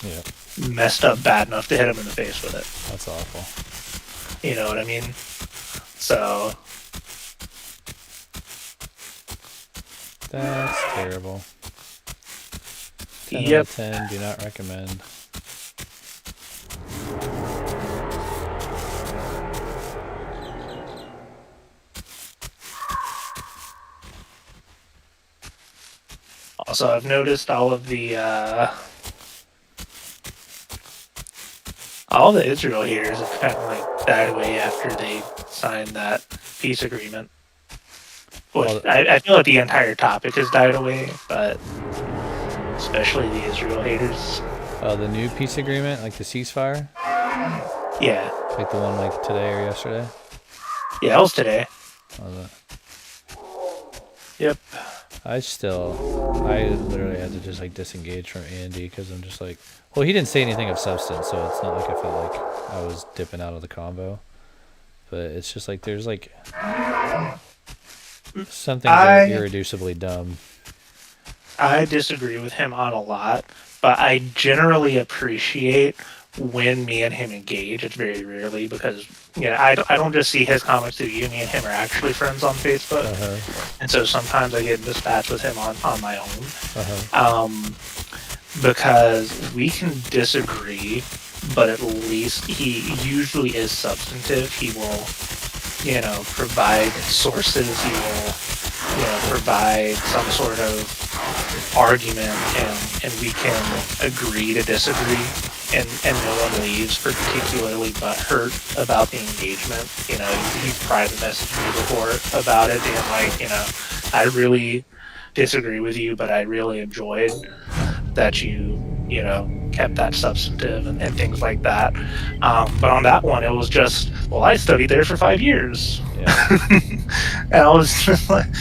Yeah.
messed up bad enough to hit him in the face with it.
That's awful.
You know what I mean? So
That's terrible. 10 out
yep.
of 10. Do not recommend.
Also, I've noticed all the Israel haters have kind of like died away after they signed that peace agreement. Which
All the,
I feel like the entire topic has died away, but especially the Israel haters.
the new peace agreement, like the ceasefire,
Yeah,
like the one like today or yesterday.
yeah, that was today.
Oh, the,
Yep.
I literally had to just like disengage from Andy because I'm just like, well, he didn't say anything of substance, so it's not like I felt like I was dipping out of the convo. But it's just like there's like some things that are
I
irreducibly dumb.
I disagree with him on a lot, but I generally appreciate when me and him engage. It's very rarely because I don't just see his comments through you. Me and him are actually friends on Facebook,
Uh huh.
and so sometimes I get into spats with him on my own.
Uh huh.
Because we can disagree, but at least he usually is substantive. He will, provide sources. He will, provide some sort of argument, and we can agree to disagree. And no one leaves particularly butthurt about the engagement. He's private messaged me before about it, and I really disagree with you, but I really enjoyed that you kept that substantive and things like that. But on that one, it was just, well, I studied there for 5 years.
Yeah.
and I was just like,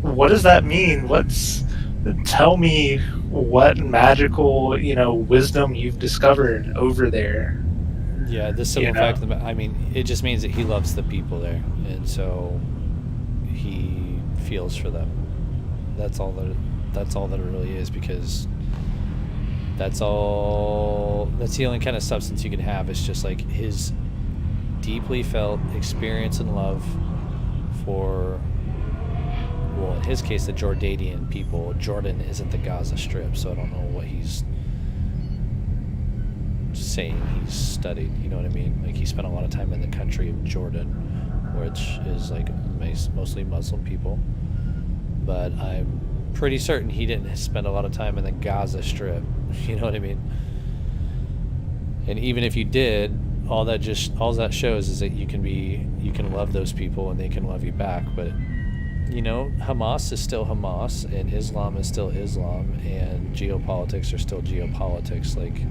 what does that mean? Tell me what magical, wisdom you've discovered over there.
Yeah, the
You
simple
know?
fact of I mean, it just means that he loves the people there, and so he feels for them. That's all that. That's all that it really is, because that's all. That's the only kind of substance you can have. It's just like his deeply felt experience and love for, well, in his case, the Jordanian people. Jordan isn't the Gaza Strip, so I don't know what he's saying he's studied. You know what I mean? Like he spent a lot of time in the country of Jordan, which is like mostly Muslim people. But I'm pretty certain he didn't spend a lot of time in the Gaza Strip. You know what I mean? And even if you did, all that shows is that you can love those people and they can love you back. But Hamas is still Hamas, and Islam is still Islam, and geopolitics are still geopolitics. Like,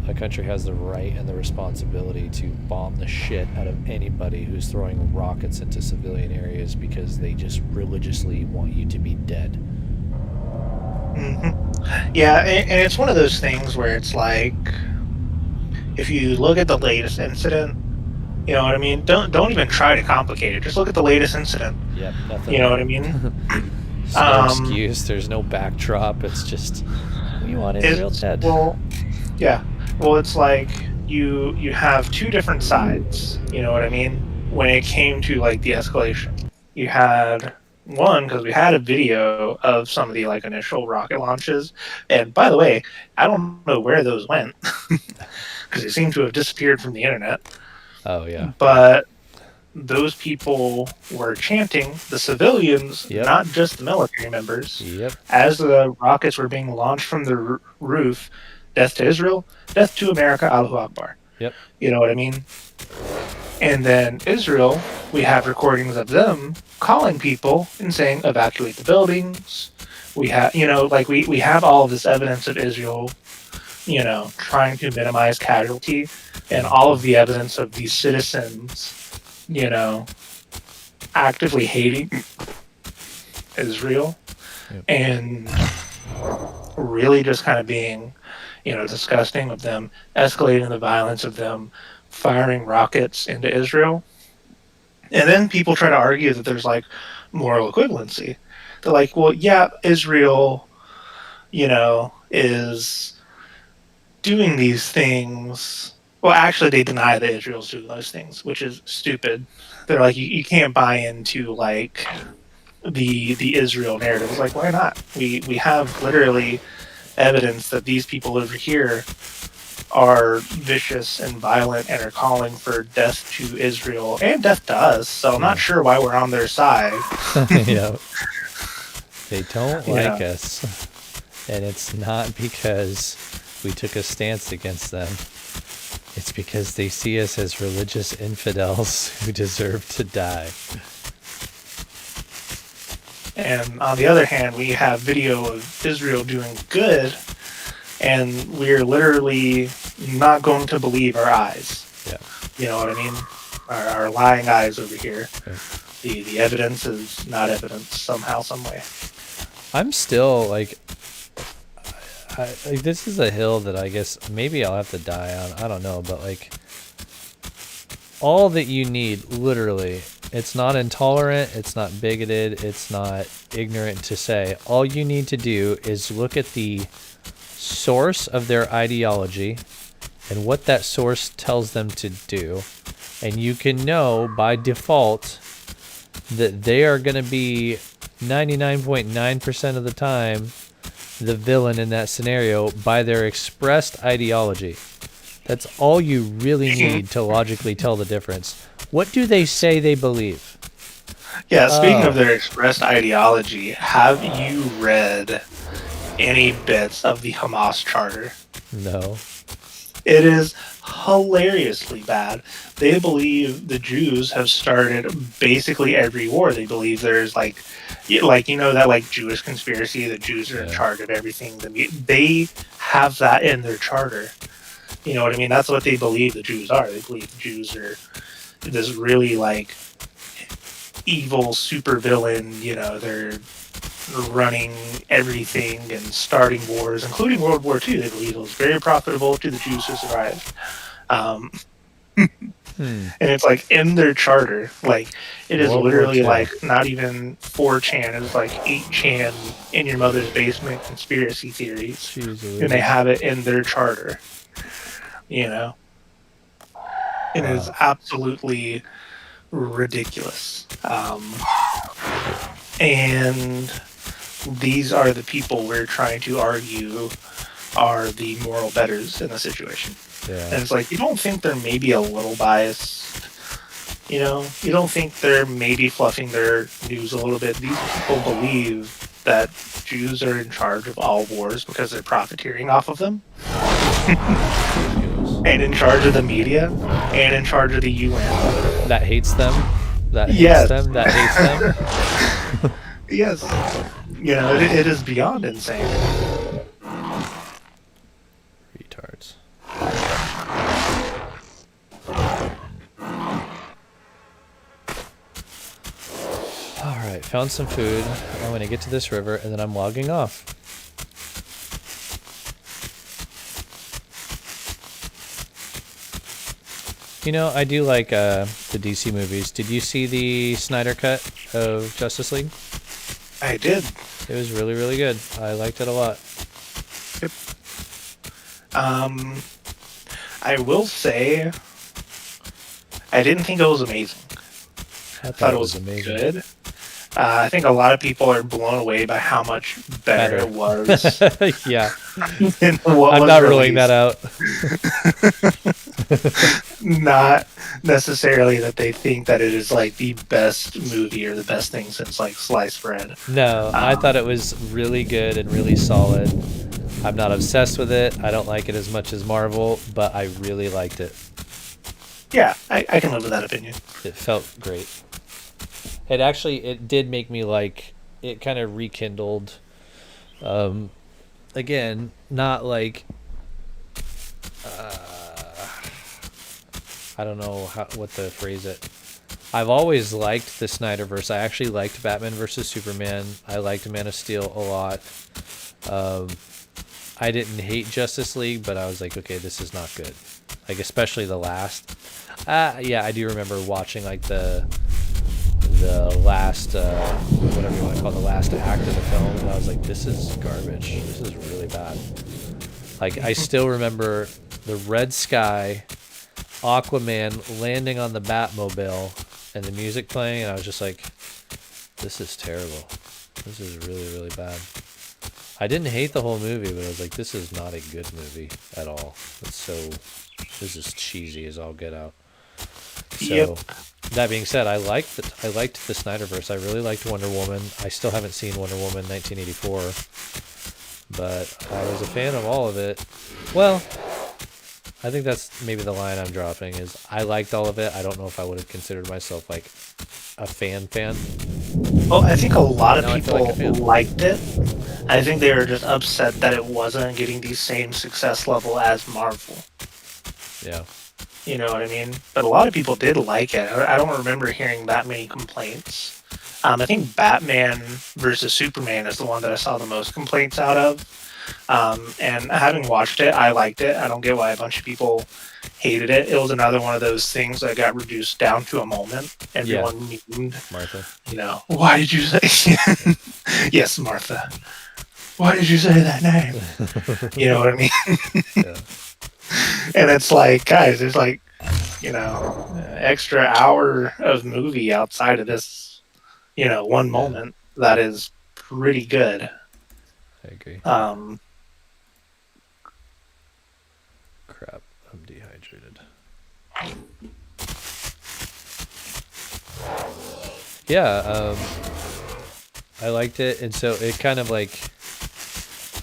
a country has the right and the responsibility to bomb the shit out of anybody who's throwing rockets into civilian areas because they just religiously want you to be dead.
Yeah, and it's one of those things where it's like, if you look at the latest incident, you know what I mean? Don't even try to complicate it. Just look at the latest incident.
Yep, nothing
You know
there.
what I mean?
There's no excuse. There's no backdrop. It's just, we want Israel dead.
Well, yeah. Well, it's like you have two different sides. You know what I mean? When it came to like the escalation, you had one because we had a video of some of the like initial rocket launches, and by the way, I don't know where those went because they seem to have disappeared from the internet.
Oh yeah.
But those people were chanting, the civilians,
Yep.
not just the military members,
Yep.
as the rockets were being launched from the roof, death to Israel, death to America, Allahu Akbar.
Yep.
You know what I mean? And then Israel, we have recordings of them calling people and saying, evacuate the buildings. We have, we have all of this evidence of Israel, trying to minimize casualty, and all of the evidence of these citizens, actively hating Israel,
Yep.
and really just kind of being, disgusting of them, escalating the violence of them, firing rockets into Israel. And then people try to argue that there's like moral equivalency. They're like, well, yeah, Israel, is doing these things. Well, actually, they deny that Israel's doing those things, which is stupid. They're like, you can't buy into like the Israel narrative. It's like, why not? We have literally evidence that these people over here are vicious and violent and are calling for death to Israel and death to us. So I'm not sure why we're on their side.
Yeah. They don't like us. And it's not because we took a stance against them. It's because they see us as religious infidels who deserve to die.
And on the other hand, we have video of Israel doing good, and we're literally not going to believe our eyes.
Yeah.
You know what I mean? Our lying eyes over here.
Yeah.
The evidence is not evidence somehow, some way.
I'm still like, this is a hill that I guess maybe I'll have to die on. I don't know, but like, all that you need, literally, it's not intolerant, it's not bigoted, it's not ignorant to say. All you need to do is look at the source of their ideology and what that source tells them to do, and you can know by default that they are going to be 99.9% of the time the villain in that scenario by their expressed ideology. That's all you really need to logically tell the difference. What do they say they believe?
Yeah, speaking of their expressed ideology, have you read any bits of the Hamas charter?
No.
It is hilariously bad. They believe the Jews have started basically every war. They believe there's that Jewish conspiracy that Jews are in charge of everything. They have that in their charter. You know what I mean? That's what they believe the Jews are. They believe the Jews are this really like evil supervillain. They're running everything and starting wars, including World War II. They believe it was very profitable to the Jews who survived. And it's like in their charter, like it is
World War
literally
II.
like not even 4chan, it's like 8chan in your mother's basement conspiracy theories.
Jeez,
and they have it in their charter. It is absolutely ridiculous. And these are the people we're trying to argue are the moral betters in the situation.
Yeah.
And it's like, you don't think they're maybe a little biased? You know, you don't think they're maybe fluffing their news a little bit? These people believe that Jews are in charge of all wars because they're profiteering off of them, and in charge of the media, and in charge of the UN.
That hates them. That hates
Yes,
them. That hates them.
yes. You know, it is beyond insane.
Retards. Alright, found some food. I'm going to get to this river and then I'm logging off. You know, I do like the DC movies. Did you see the Snyder cut of Justice League?
I did.
It was really, really good. I liked it a lot.
Yep. I will say, I didn't think it was amazing.
I
Thought it was
amazing.
good. I think a lot of people are blown away by how much better it was
Yeah.
than what
I'm
was
not
released.
ruling that out.
Not necessarily that they think that it is like the best movie or the best thing since like sliced bread.
No, I thought it was really good and really solid. I'm not obsessed with it. I don't like it as much as Marvel, but I really liked it.
Yeah, I can live with that opinion.
It felt great. It did make me like, it kind of rekindled, again, not like, I don't know what to phrase it. I've always liked the Snyderverse. I actually liked Batman versus Superman. I liked Man of Steel a lot. I didn't hate Justice League, but I was like, okay, this is not good. Like, especially the last. Yeah, I do remember watching like the last, whatever you want to call it, the last act of the film, and I was like, this is garbage. This is really bad. Like, I still remember the red sky, Aquaman landing on the Batmobile, and the music playing, and I was just like, this is terrible. This is really, really bad. I didn't hate the whole movie, but I was like, this is not a good movie at all. This is cheesy as all get out. So,
Yep.
That being said, I liked the Snyderverse. I really liked Wonder Woman. I still haven't seen Wonder Woman 1984, but I was a fan of all of it. Well, I think that's maybe the line I'm dropping is I liked all of it. I don't know if I would have considered myself like a fan.
Well, I think a lot of
Now I feel like a
people
fan.
liked it. I think they were just upset that it wasn't getting the same success level as Marvel.
Yeah.
You know what I mean? But a lot of people did like it. I don't remember hearing that many complaints. I think Batman versus Superman is the one that I saw the most complaints out of. And having watched it, I liked it. I don't get why a bunch of people hated it. It was another one of those things that got reduced down to a moment. Everyone memed,
Martha.
you know, why did you say? Yes, Martha. Why did you say that name? You know what I mean?
Yeah.
And it's like, guys, there's like, you know, extra hour of movie outside of this, you know, one moment that is pretty good.
I agree. Crap, I'm dehydrated. Yeah, I liked it, and so it kind of like,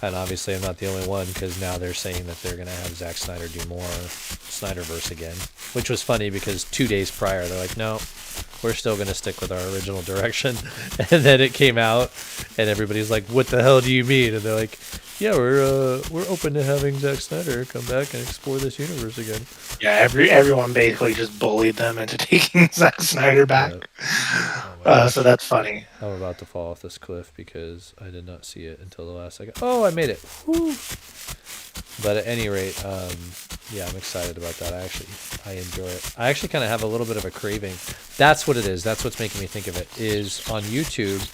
and obviously I'm not the only one because now they're saying that they're going to have Zack Snyder do more Snyderverse again, which was funny because 2 days prior they're like, no, we're still going to stick with our original direction. And then it came out and everybody's like, what the hell do you mean? And they're like, yeah, we're open to having Zack Snyder come back and explore this universe again.
Yeah, everyone basically just bullied them into taking Zack Snyder back. So that's funny.
I'm about to fall off this cliff because I did not see it until the last second. Oh, I made it. Woo. But at any rate, yeah, I'm excited about that. I enjoy it. I actually kind of have a little bit of a craving. That's what it is. That's what's making me think of it. Is on YouTube,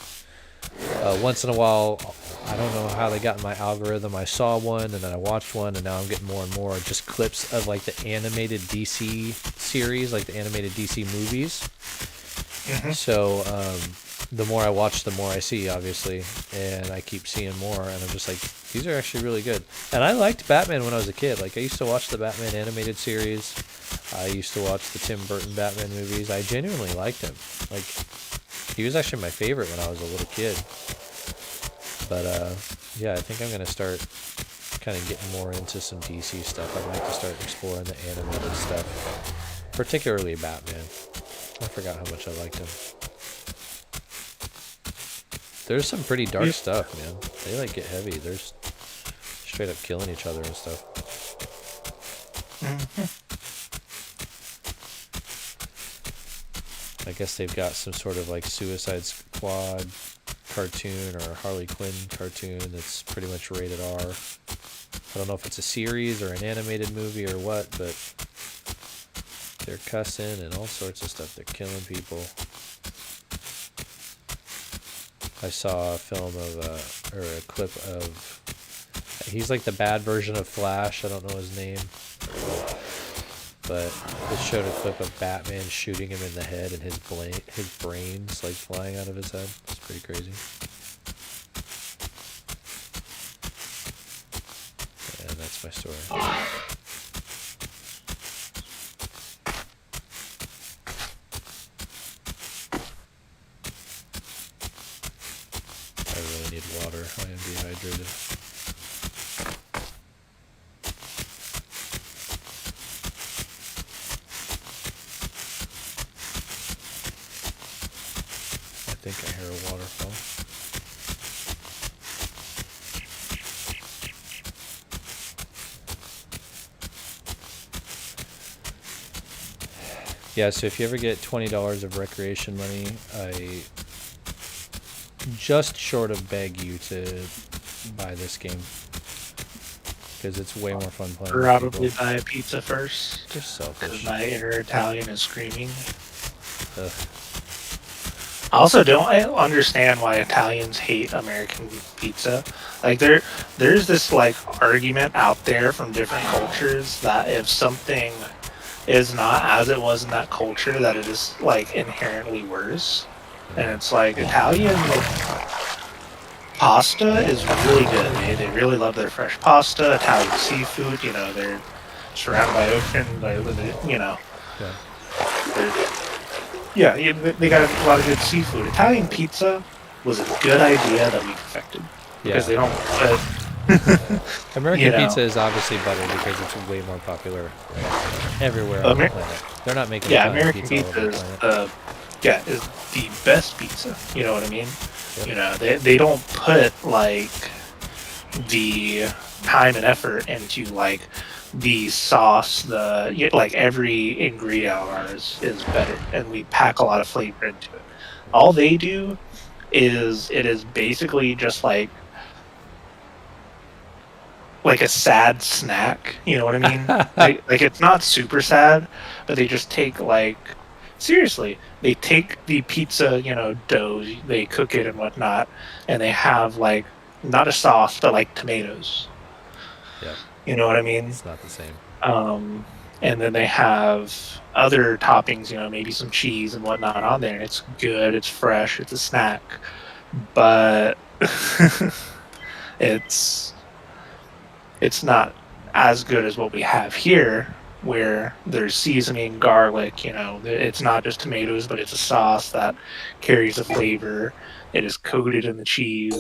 once in a while, I don't know how they got in my algorithm. I saw one and then I watched one and now I'm getting more and more just clips of like the animated DC series, like the animated DC movies.
Mm-hmm.
So the more I watch, the more I see, obviously, and I keep seeing more, and I'm just like, these are actually really good. And I liked Batman when I was a kid. Like I used to watch the Batman animated series. I used to watch the Tim Burton Batman movies. I genuinely liked him. Like he was actually my favorite when I was a little kid. But yeah, I think I'm gonna start kind of getting more into some DC stuff. I'd like to start exploring the animated stuff, particularly Batman. I forgot how much I liked him. There's some pretty dark
Yeah.
stuff, man. They like get heavy. There's straight up killing each other and stuff.
Mhm.
I guess they've got some sort of like Suicide Squad cartoon or Harley Quinn cartoon that's pretty much rated R. I don't know if it's a series or an animated movie or what, but they're cussing and all sorts of stuff. They're killing people. I saw a film of, or a clip of, he's like the bad version of Flash. I don't know his name. But it showed a clip of Batman shooting him in the head and his brains like flying out of his head. It's pretty crazy. And that's my story. I really need water. I am dehydrated. I think I hear a waterfall. Yeah, so if you ever get $20 of recreation money, I just short of beg you to buy this game because it's way more fun playing with
Probably
people.
buy a pizza first,
They're
because
selfish.
my inner Italian is screaming.
Ugh.
I also don't I understand why Italians hate American pizza. Like there's this like argument out there from different cultures that if something is not as it was in that culture, that it is like inherently worse. And
Yeah.
it's like Italian pasta is really good. They really love their fresh pasta, Italian seafood. You know, they're surrounded by ocean, by you know,
Yeah.
they're yeah, they got a lot of good seafood. Italian pizza was a good idea that we perfected because
Yeah.
they don't put, you
American
know,
pizza is obviously better because it's way more popular everywhere on the
Amer-
planet. They're not making
yeah,
Italian
American
pizza all over
pizza
the
is
planet.
is the best pizza. You know what I mean?
Yep.
You know, they don't put like the time and effort into like the sauce, like every ingredient of ours is better, and we pack a lot of flavor into it. All they do is it is basically just like a sad snack. You know what I mean? Like it's not super sad, but they just take like seriously. They take the pizza, dough, they cook it and whatnot, and they have like not a sauce, but like tomatoes.
Yep.
You know what I mean?
It's not the same.
Um, and then they have other toppings, maybe some cheese and whatnot on there. And it's good, it's fresh, it's a snack, but it's it's not as good as what we have here, where there's seasoning, garlic. It's not just tomatoes, but it's a sauce that carries a flavor. It is coated in the cheese.